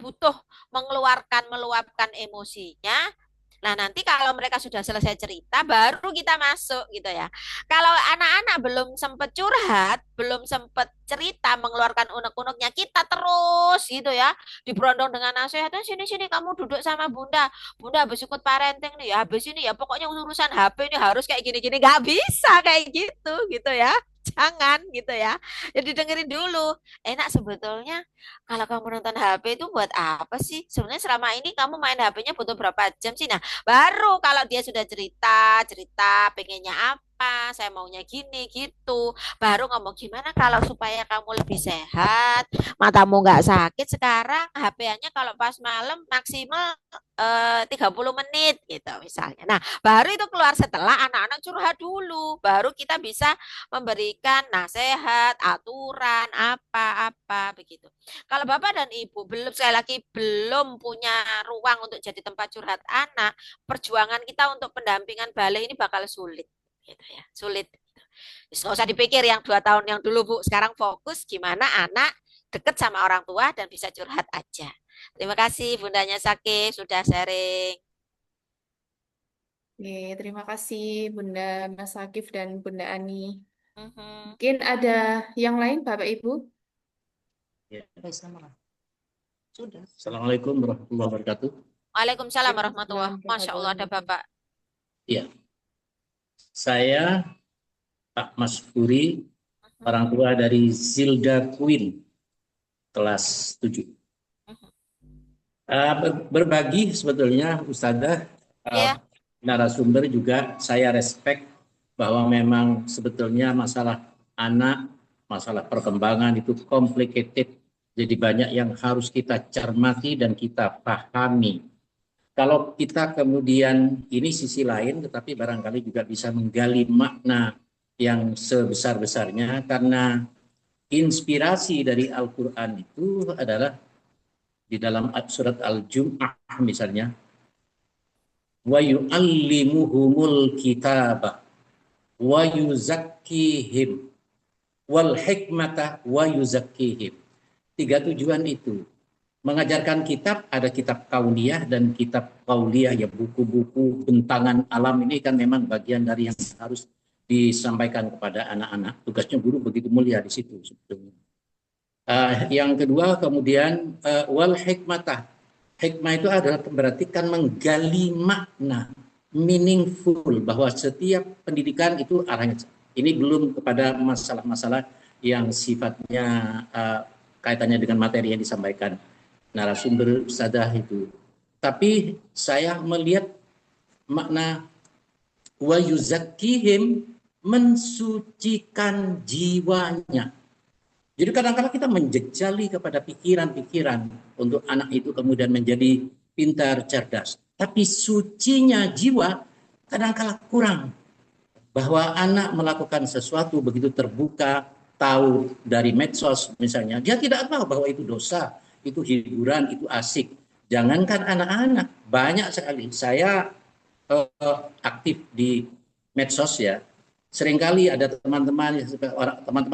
butuh mengeluarkan, meluapkan emosinya. Nah, nanti kalau mereka sudah selesai cerita, baru kita masuk gitu ya. Kalau anak-anak belum sempat curhat, belum sempat cerita, mengeluarkan unek-uneknya, kita terus gitu ya, diberondong dengan nasihat, sini-sini kamu duduk sama bunda, bunda habis ikut parenting nih ya, habis ini ya pokoknya urusan HP ini harus kayak gini-gini, nggak bisa kayak gitu ya. Jangan gitu ya. Jadi dengerin dulu. Enak sebetulnya kalau kamu nonton HP itu buat apa sih? Sebenarnya selama ini kamu main HP-nya butuh berapa jam sih? Nah, baru kalau dia sudah cerita, cerita pengennya apa, saya maunya gini gitu. Baru ngomong gimana kalau supaya kamu lebih sehat, matamu nggak sakit sekarang HP-nya kalau pas malam maksimal 30 menit gitu misalnya. Nah, baru itu keluar setelah anak-anak curhat dulu, baru kita bisa memberikan nasihat, aturan apa-apa begitu. Kalau Bapak dan Ibu belum sekali lagi belum punya ruang untuk jadi tempat curhat anak, perjuangan kita untuk pendampingan balik ini bakal sulit gitu ya. Sulit. Terus nggak usah dipikir yang 2 tahun yang dulu Bu, sekarang fokus gimana anak deket sama orang tua dan bisa curhat aja. Terima kasih Bundanya Sakif sudah sharing. Oke, terima kasih Bunda Mas Akif dan Bunda Ani. Mhm. Mungkin ada yang lain Bapak Ibu? Ya, sudah. Assalamualaikum warahmatullahi wabarakatuh. Waalaikumsalam warahmatullahi Waalaikumsalam Masya Allah ada warahmatullahi Bapak. Ya, saya Pak Mas Puri, orang tua dari Zilda Queen, kelas 7. Berbagi sebetulnya Ustazah, Iya. narasumber juga saya respect bahwa memang sebetulnya masalah anak, masalah perkembangan itu complicated. Jadi banyak yang harus kita cermati dan kita pahami. Kalau kita kemudian, ini sisi lain, tetapi barangkali juga bisa menggali makna yang sebesar-besarnya, karena inspirasi dari Al-Quran itu adalah di dalam surat Al-Jum'ah misalnya, wa yu'allimuhumul kitabah wa yuzakkihim wal hikmata wa yuzakkihim. 3 tujuan itu. Mengajarkan kitab, ada kitab kauliyah dan kitab kauliyah, ya buku-buku bentangan alam ini kan memang bagian dari yang harus disampaikan kepada anak-anak. Tugasnya guru begitu mulia di situ sebetulnya. Yang kedua kemudian wal hikmah. Hikmah itu adalah berarti kan menggali makna, meaningful, bahwa setiap pendidikan itu arahnya. Ini belum kepada masalah-masalah yang sifatnya kaitannya dengan materi yang disampaikan narasumber Ustazah itu. Tapi saya melihat makna wa yuzakkihim, mensucikan jiwanya. Jadi kadang-kadang kita menjejali kepada pikiran-pikiran untuk anak itu kemudian menjadi pintar, cerdas. Tapi sucinya jiwa kadang-kadang kurang. Bahwa anak melakukan sesuatu begitu terbuka, tahu dari medsos misalnya, dia tidak tahu bahwa itu dosa, itu hiburan, itu asik. Jangankan anak-anak, banyak sekali. Saya aktif di medsos ya. Seringkali ada teman-teman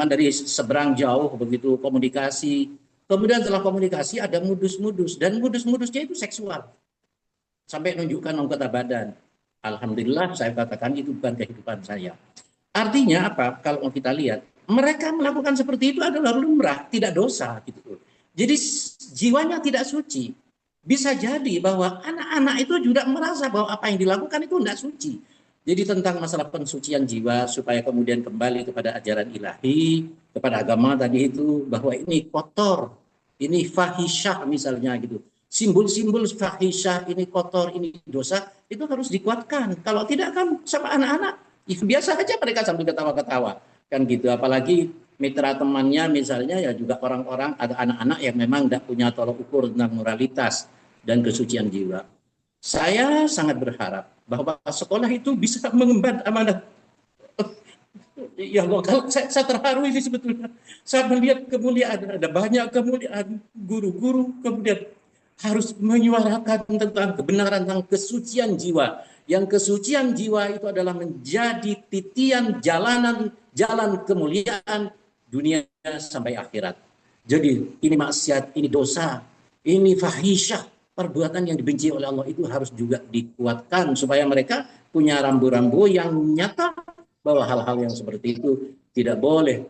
dari seberang jauh begitu komunikasi. Kemudian setelah komunikasi ada modus-modus, dan modus-modusnya itu seksual. Sampai nunjukkan anggota badan. Alhamdulillah saya katakan itu bukan kehidupan saya. Artinya apa? Kalau kita lihat, mereka melakukan seperti itu adalah lumrah, tidak dosa gitu. Jadi jiwanya tidak suci. Bisa jadi bahwa anak-anak itu juga merasa bahwa apa yang dilakukan itu tidak suci. Jadi tentang masalah pensucian jiwa supaya kemudian kembali kepada ajaran ilahi, kepada agama tadi itu, bahwa ini kotor, ini fahisyah misalnya gitu. Simbol-simbol fahisyah, ini kotor, ini dosa, itu harus dikuatkan. Kalau tidak kan sama anak-anak, biasa aja mereka sambil ketawa-ketawa. Kan gitu, apalagi mitra temannya misalnya ya juga orang-orang, ada anak-anak yang memang tidak punya tolok ukur tentang moralitas dan kesucian jiwa. Saya sangat berharap bahwa sekolah itu bisa mengemban amanah. Ya Allah, kalau saya terharu ini sebetulnya. Saya melihat kemuliaan, ada banyak kemuliaan guru-guru kemudian harus menyuarakan tentang kebenaran, tentang kesucian jiwa. Yang kesucian jiwa itu adalah menjadi titian jalan kemuliaan dunia sampai akhirat. Jadi ini maksiat, ini dosa, ini fahisyah, perbuatan yang dibenci oleh Allah itu harus juga dikuatkan supaya mereka punya rambu-rambu yang nyata bahwa hal-hal yang seperti itu tidak boleh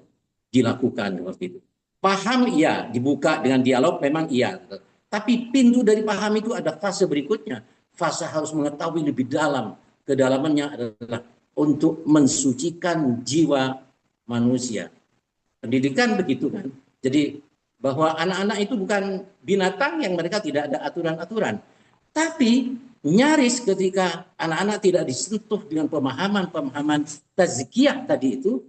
dilakukan seperti itu. Paham iya, dibuka dengan dialog memang iya. Tapi pintu dari paham itu ada fase berikutnya. Fase harus mengetahui lebih dalam. Kedalamannya adalah untuk mensucikan jiwa manusia. Pendidikan begitu kan. Jadi bahwa anak-anak itu bukan binatang yang mereka tidak ada aturan-aturan. Tapi nyaris ketika anak-anak tidak disentuh dengan pemahaman-pemahaman tazkiyah tadi itu,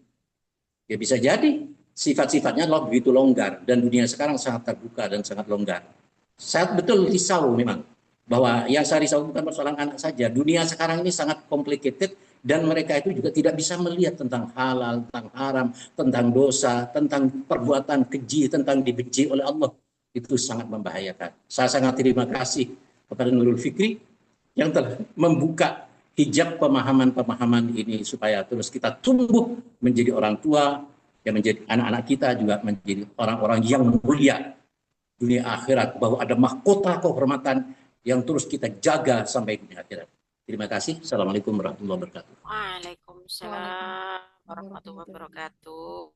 ya bisa jadi sifat-sifatnya begitu longgar dan dunia sekarang sangat terbuka dan sangat longgar. Saya betul risau memang bahwa yang saya risau bukan persoalan anak saja. Dunia sekarang ini sangat complicated dan mereka itu juga tidak bisa melihat tentang halal, tentang haram, tentang dosa, tentang perbuatan keji, tentang dibenci oleh Allah. Itu sangat membahayakan. Saya sangat terima kasih kepada Nurul Fikri yang telah membuka hijab pemahaman-pemahaman ini supaya terus kita tumbuh menjadi orang tua, yang menjadi anak-anak kita juga menjadi orang-orang yang mulia dunia akhirat, bahwa ada mahkota kehormatan yang terus kita jaga sampai dunia akhirat. Terima kasih. Assalamualaikum warahmatullahi wabarakatuh. Waalaikumsalam warahmatullahi wabarakatuh.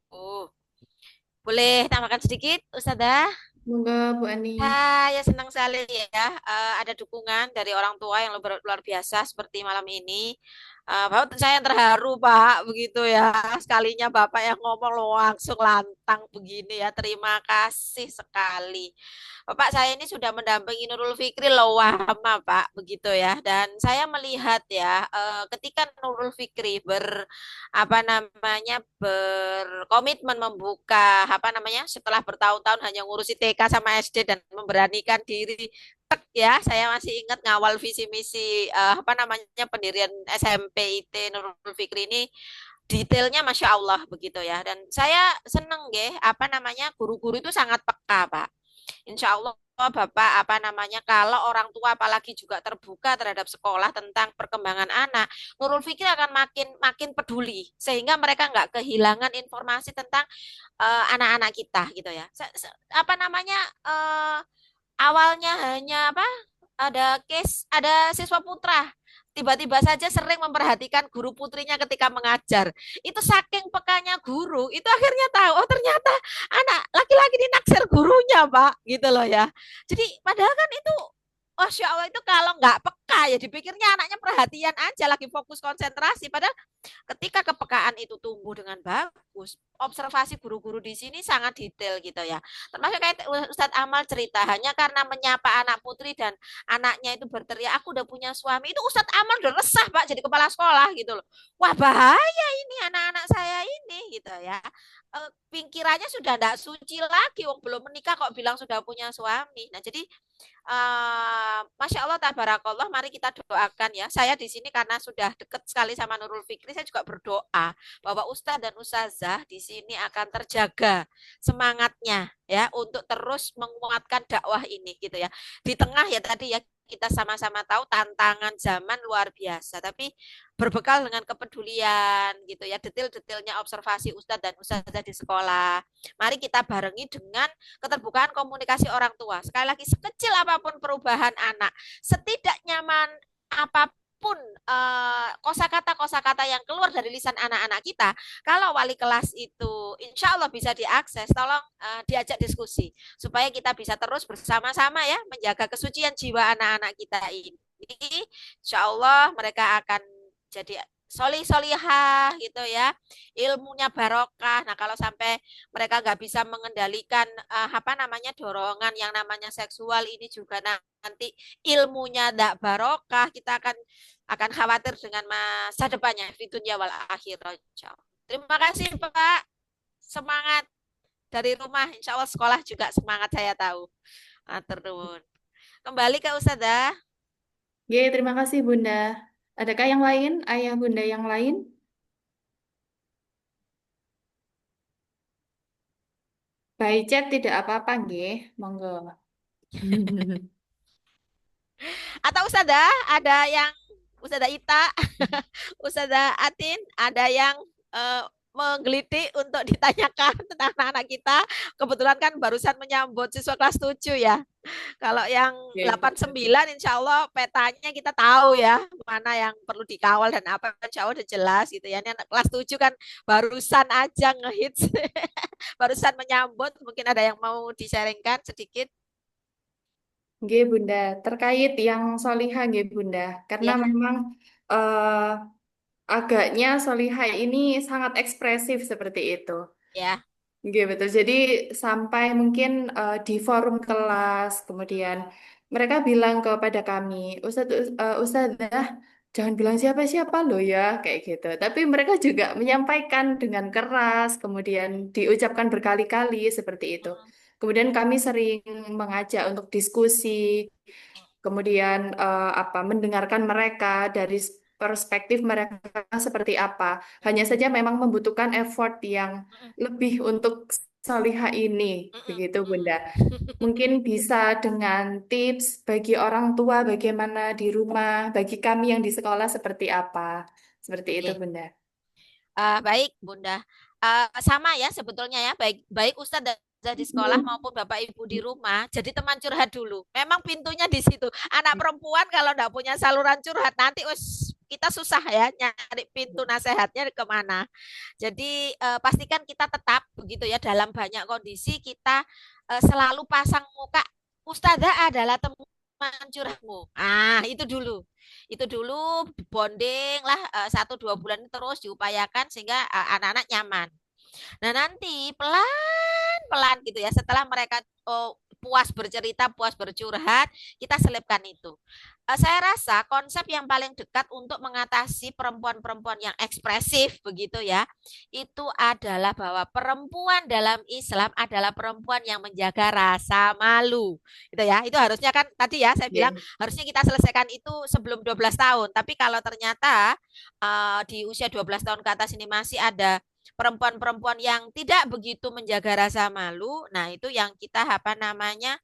Boleh tambahkan sedikit, Ustazah? Semoga Bu Ani. Saya senang sekali ya, ada dukungan dari orang tua yang luar biasa seperti malam ini. Bapak saya terharu Pak, begitu ya. Sekalinya Bapak yang ngomong langsung lantang begini ya. Terima kasih sekali. Bapak saya ini sudah mendampingi Nurul Fikri lama Pak, begitu ya. Dan saya melihat ya, ketika Nurul Fikri berkomitmen membuka setelah bertahun-tahun hanya ngurusi TK sama SD dan memberanikan diri ya, saya masih ingat ngawal visi misi pendirian SMP IT Nurul Fikri ini detailnya Masya Allah begitu ya. Dan saya seneng guru-guru itu sangat peka Pak. Insya Allah Bapak kalau orang tua apalagi juga terbuka terhadap sekolah tentang perkembangan anak, Nurul Fikri akan makin peduli sehingga mereka nggak kehilangan informasi tentang anak-anak kita gitu ya. Awalnya hanya ada siswa putra tiba-tiba saja sering memperhatikan guru putrinya ketika mengajar. Itu saking pekanya guru, itu akhirnya tahu, oh ternyata anak laki-laki dinaksir gurunya, Pak, gitu loh ya. Jadi padahal kan itu, Masya Allah itu kalau nggak peka ya dipikirnya anaknya perhatian aja, lagi fokus konsentrasi. Padahal ketika kepekaan itu tumbuh dengan bagus, observasi guru-guru di sini sangat detail gitu ya. Termasuk kayak Ustadz Amal cerita, hanya karena menyapa anak putri dan anaknya itu berteriak, aku udah punya suami, itu Ustadz Amal udah resah Pak jadi kepala sekolah gitu loh. Wah bahaya ini anak-anak saya ini gitu ya. Pikirannya sudah tidak suci lagi, wong belum menikah kok bilang sudah punya suami. Nah jadi Masya Allah, tabarakallah, mari kita doakan ya. Saya di sini karena sudah dekat sekali sama Nurul Fikri, saya juga berdoa bahwa Ustadz dan Ustazah di sini akan terjaga semangatnya ya untuk terus menguatkan dakwah ini gitu ya. Di tengah ya tadi ya kita sama-sama tahu tantangan zaman luar biasa, tapi berbekal dengan kepedulian gitu ya, detail-detailnya observasi Ustadz dan Ustazah di sekolah. Mari kita barengi dengan keterbukaan komunikasi orang tua. Sekali lagi, sekecil apapun perubahan anak, setidak nyaman apapun kosakata-kosakata yang keluar dari lisan anak-anak kita, kalau wali kelas itu insya Allah bisa diakses, tolong diajak diskusi supaya kita bisa terus bersama-sama ya menjaga kesucian jiwa anak-anak kita ini. Insya Allah mereka akan jadi solihah gitu ya, ilmunya barokah. Nah kalau sampai mereka nggak bisa mengendalikan dorongan yang namanya seksual ini juga nanti ilmunya tidak barokah, kita akan khawatir dengan masa depannya di dunia wal akhirat. Terima kasih Pak, semangat dari rumah, insya Allah sekolah juga semangat saya tahu. Terus kembali ke Ustazah. Oke, terima kasih Bunda. Adakah yang lain, ayah bunda yang lain? By chat tidak apa-apa, nggih. Monggo. Atau Ustazah, ada yang Ustazah Ita, Ustazah Atin, ada yang menggelitik untuk ditanyakan tentang anak-anak kita. Kebetulan kan barusan menyambut siswa kelas 7 ya. Kalau yang Oke, betul. 89 insya Allah petanya kita tahu ya mana yang perlu dikawal dan apa insya Allah udah jelas gitu ya. Ini anak kelas 7 kan barusan aja ngehits, barusan menyambut. Mungkin ada yang mau di-sharingkan sedikit Nggih, Bunda, terkait yang solihah nggih Bunda, karena ya. memang eh, agaknya solihah ini sangat ekspresif seperti itu. Ya. Nggih, betul. Jadi sampai mungkin di forum kelas, kemudian mereka bilang kepada kami, Ustazah, jangan bilang siapa-siapa loh ya, kayak gitu. Tapi mereka juga menyampaikan dengan keras, kemudian diucapkan berkali-kali seperti itu. Kemudian kami sering mengajak untuk diskusi, kemudian mendengarkan mereka dari perspektif mereka seperti apa. Hanya saja memang membutuhkan effort yang lebih untuk Salihah ini, begitu Bunda. Mungkin bisa dengan tips bagi orang tua bagaimana di rumah, bagi kami yang di sekolah seperti apa. Seperti itu Oke. Bunda. Baik, Bunda. Sama ya sebetulnya ya, baik baik Ustadz dan Ustazah di sekolah maupun Bapak Ibu di rumah, jadi teman curhat dulu. Memang pintunya di situ. Anak perempuan kalau nggak punya saluran curhat, nanti kita susah ya nyari pintu nasehatnya kemana. Jadi pastikan kita tetap begitu ya dalam banyak kondisi kita selalu pasang muka Ustazah adalah teman curhatmu. Itu dulu. Itu dulu bonding lah 1 2 bulan terus diupayakan sehingga anak-anak nyaman. Nah, nanti pelan-pelan gitu ya, setelah mereka puas bercerita, puas bercurhat, kita selipkan itu. Saya rasa konsep yang paling dekat untuk mengatasi perempuan-perempuan yang ekspresif begitu ya, itu adalah bahwa perempuan dalam Islam adalah perempuan yang menjaga rasa malu. Gitu ya. Itu harusnya kan tadi ya saya bilang Oke. harusnya kita selesaikan itu sebelum 12 tahun. Tapi kalau ternyata di usia 12 tahun ke atas ini masih ada perempuan-perempuan yang tidak begitu menjaga rasa malu, nah itu yang kita apa namanya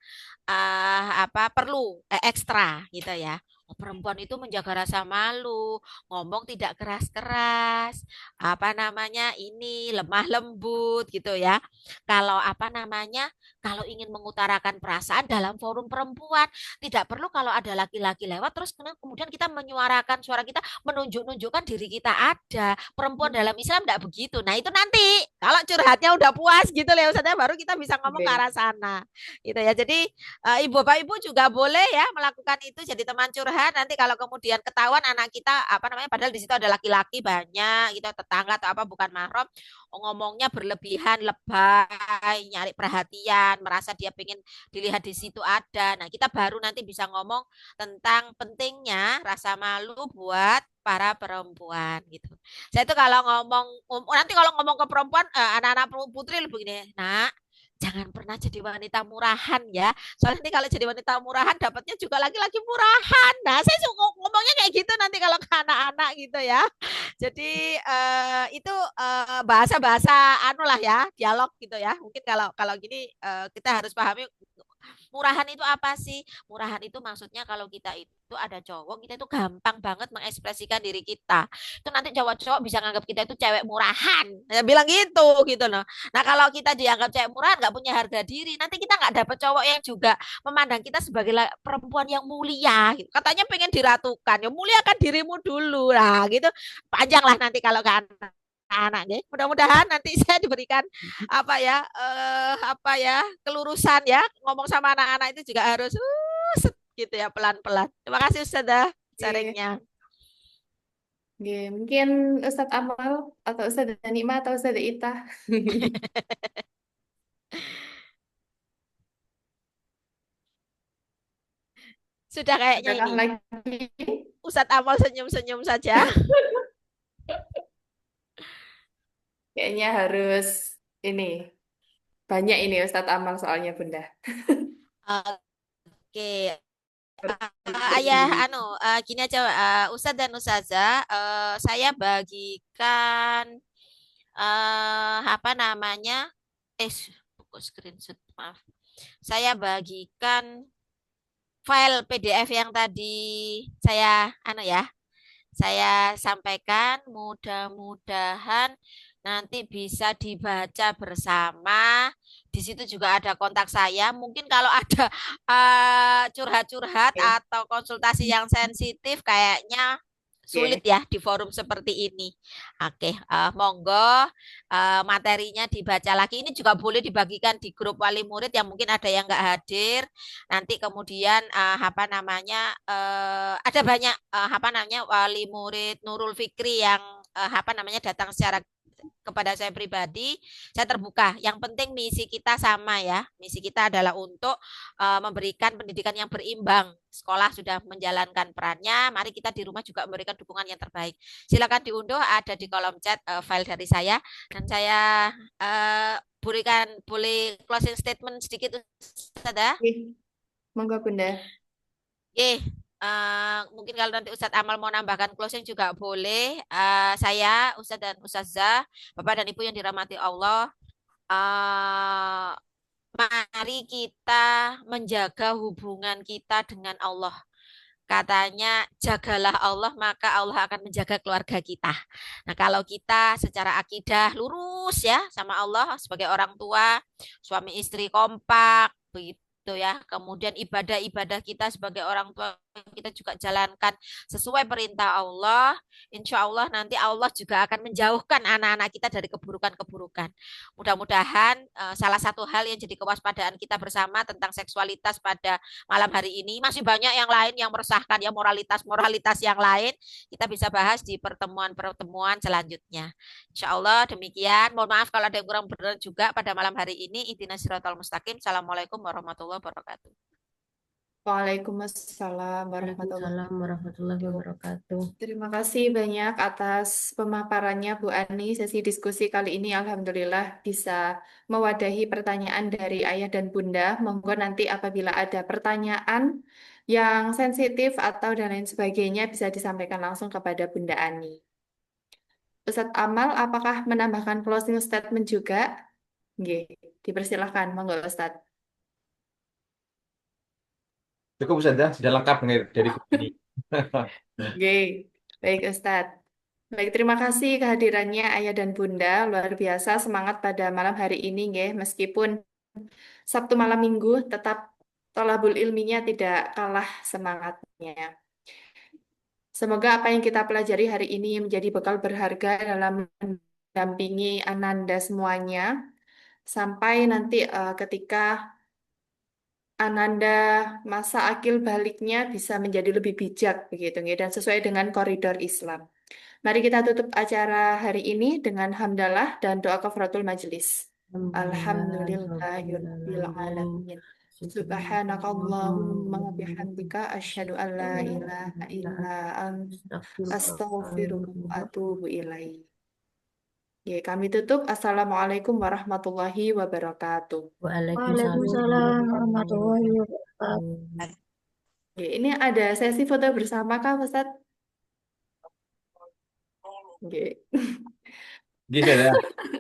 perlu ekstra gitu ya. Oh, perempuan itu menjaga rasa malu, ngomong tidak keras-keras, apa namanya ini lemah lembut gitu ya. Kalau apa namanya, kalau ingin mengutarakan perasaan dalam forum perempuan, tidak perlu kalau ada laki-laki lewat terus kemudian kita menyuarakan suara kita, menunjuk-nunjukkan diri kita ada. Perempuan dalam Islam tidak begitu. Nah itu nanti kalau curhatnya udah puas gitu ya Ustazah, baru kita bisa ngomong ke Oke. arah sana gitu ya. Jadi ibu bapak ibu juga boleh ya melakukan itu jadi teman curhat. Nanti kalau kemudian ketahuan anak kita apa namanya padahal di situ ada laki-laki banyak gitu tetangga atau apa bukan mahram ngomongnya berlebihan lebay nyari perhatian merasa dia pengen dilihat di situ ada. Nah kita baru nanti bisa ngomong tentang pentingnya rasa malu buat para perempuan gitu. Saya tuh kalau ngomong nanti kalau ngomong ke perempuan anak-anak putri lebih gini, nak jangan pernah jadi wanita murahan ya. Soalnya nanti kalau jadi wanita murahan dapatnya juga laki-laki murahan. Nah, saya suka ngomongnya kayak gitu nanti kalau ke anak-anak gitu ya. Jadi itu bahasa-bahasa anu lah ya, dialog gitu ya. Mungkin kalau kalau gini kita harus pahami murahan itu apa sih? Murahan itu maksudnya kalau kita itu ada cowok, kita itu gampang banget mengekspresikan diri kita. Itu nanti cowok-cowok bisa nganggap kita itu cewek murahan. Ya, bilang gitu loh. Nah kalau kita dianggap cewek murahan, nggak punya harga diri, nanti kita nggak dapet cowok yang juga memandang kita sebagai perempuan yang mulia. Gitu. Katanya pengen diratukan, ya muliakan dirimu dulu lah gitu. Panjang lah nanti kalau ke anak ya. Mudah-mudahan nanti saya diberikan apa ya kelurusan ya ngomong sama anak-anak itu juga harus gitu ya pelan-pelan. Terima kasih Ustazah Oke. sharingnya. Oke. Mungkin Ustadz Amal atau Ustadz Danima atau Ustadz Ita. Sudah kayaknya Adakah ini. lagi? Ustadz Amal senyum-senyum saja. Kayaknya harus ini. Banyak ini Ustadz Amal soalnya Bunda. Oke. Seperti Ayah ini. gini aja Ustadz dan Ustazah saya bagikan apa namanya buku screenshot maaf saya bagikan file PDF yang tadi saya saya sampaikan mudah-mudahan nanti bisa dibaca bersama. Di situ juga ada kontak saya. Mungkin kalau ada curhat-curhat Oke. atau konsultasi yang sensitif, kayaknya sulit Oke. ya di forum seperti ini. Oke, monggo materinya dibaca lagi. Ini juga boleh dibagikan di grup wali murid yang mungkin ada yang nggak hadir. Nanti kemudian apa namanya ada banyak apa namanya wali murid Nurul Fikri yang apa namanya datang secara kepada saya pribadi, saya terbuka. Yang penting misi kita sama ya. Misi kita adalah untuk memberikan pendidikan yang berimbang. Sekolah sudah menjalankan perannya, mari kita di rumah juga memberikan dukungan yang terbaik. Silakan diunduh, ada di kolom chat file dari saya, dan saya boleh closing statement sedikit, Ustazah. Oke. Monggo Bunda. Oke, mungkin kalau nanti Ustadz Amal mau nambahkan closing juga boleh. Saya, Ustadz dan Ustazah, Bapak dan Ibu yang dirahmati Allah, eh, mari kita menjaga hubungan kita dengan Allah. Katanya, jagalah Allah, maka Allah akan menjaga keluarga kita. Nah, kalau kita secara akidah lurus ya sama Allah sebagai orang tua, suami istri kompak, begitu ya. Kemudian ibadah-ibadah kita sebagai orang tua kita juga jalankan sesuai perintah Allah. Insya Allah nanti Allah juga akan menjauhkan anak-anak kita dari keburukan-keburukan. Mudah-mudahan salah satu hal yang jadi kewaspadaan kita bersama tentang seksualitas pada malam hari ini. Masih banyak yang lain yang meresahkan, ya moralitas-moralitas yang lain. Kita bisa bahas di pertemuan-pertemuan selanjutnya. Insya Allah demikian. Mohon maaf kalau ada yang kurang benar juga pada malam hari ini. Ihdinas siratal mustaqim. Assalamualaikum warahmatullahi wabarakatuh. Waalaikumsalam warahmatullahi Waalaikumsalam warahmatullahi wabarakatuh. wabarakatuh. Terima kasih banyak atas pemaparannya Bu Ani. Sesi diskusi kali ini alhamdulillah bisa mewadahi pertanyaan dari ayah dan bunda. Monggo nanti apabila ada pertanyaan yang sensitif atau dan lain sebagainya bisa disampaikan langsung kepada Bunda Ani. Ustadz Amal, apakah menambahkan closing statement juga? Nggih, dipersilahkan. Monggo Ustadz. Cukup Ustazah, sudah lengkap dari ini. Oke, baik Ustadz. Baik, terima kasih kehadirannya Ayah dan Bunda. Luar biasa semangat pada malam hari ini, nggih. Meskipun Sabtu malam Minggu, tetap tolabul ilminya tidak kalah semangatnya. Semoga apa yang kita pelajari hari ini menjadi bekal berharga dalam mendampingi Ananda semuanya. Sampai nanti ketika Ananda masa akil baliknya bisa menjadi lebih bijak begitu nggih, dan sesuai dengan koridor Islam. Mari kita tutup acara hari ini dengan hamdalah dan doa kafaratul majelis. Alhamdulillahirabbil alamin. Subhanakallahumma wa bihamdika asyhadu an la ilaha illa anta astaghfiruka wa atubu ilaik. Ya, kami tutup. Assalamualaikum warahmatullahi wabarakatuh. Waalaikumsalam Waalaikumsalam warahmatullahi wabarakatuh. wabarakatuh. Ya, ini ada sesi foto bersama Kak Ustaz. Oke. Gitu ya.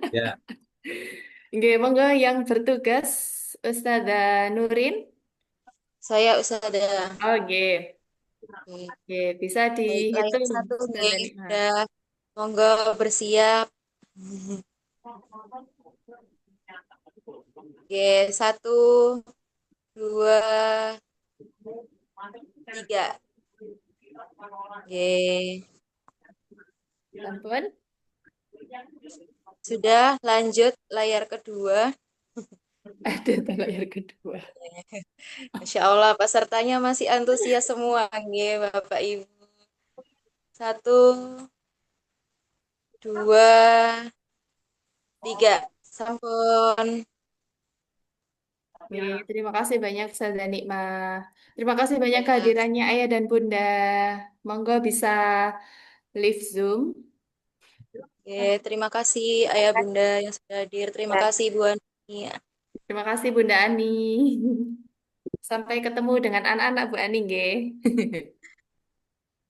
Ya. Oke, monggo yang bertugas Ustazah Nurin. Saya Ustazah. Oke. Oke. Oke, bisa Baik, layar dihitung satu Ustazah nggih. Nina. Udah, monggo bersiap. Oke, 1, 2, 3. Oke, Ampun. sudah lanjut layar kedua. Ada layar kedua. Masya Allah, pesertanya masih antusias semua, nggih, Bapak Ibu. 1, 2, 3. Sampun. Oke, terima kasih banyak Ustazah Nikma. Terima kasih banyak Ya. kehadirannya Ayah dan Bunda. Monggo bisa live Zoom. Oke, terima kasih Ayah Bunda yang sudah hadir. Terima kasih Bu Ani. Terima kasih Bunda Ani. Sampai ketemu dengan anak-anak Bu Ani, nggih.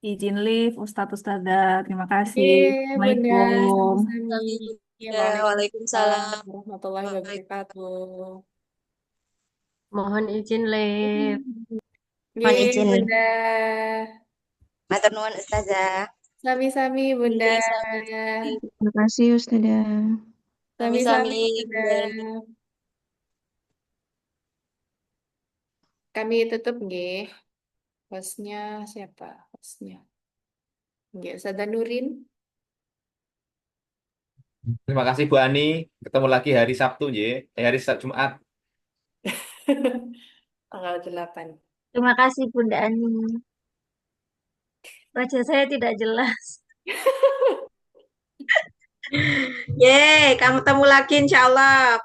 Izin live Ustadz Ustadzah. Terima kasih. Oke, Bunda, Assalamualaikum. sami-sami. Ya, Waalaikumsalam Waalaikumsalam. warahmatullahi wabarakatuh. Mohon izin live. Mohon Nggih, izin. Bunda. Matur nuwun Ustazah. Sami-sami Bunda. Sami-sami. Terima kasih Ustazah. Sami-sami Sami-sami, Bunda. Bunda. Kami tutup nggih. Hostnya siapa? Hostnya. Nggih, Ustazah Nurin. Terima kasih Bu Ani. Ketemu lagi hari Sabtu ya. Jumat. Tanggal 8. Terima kasih Bunda Ani. Wajah saya tidak jelas. Yeay, kamu ketemu lagi insya Allah.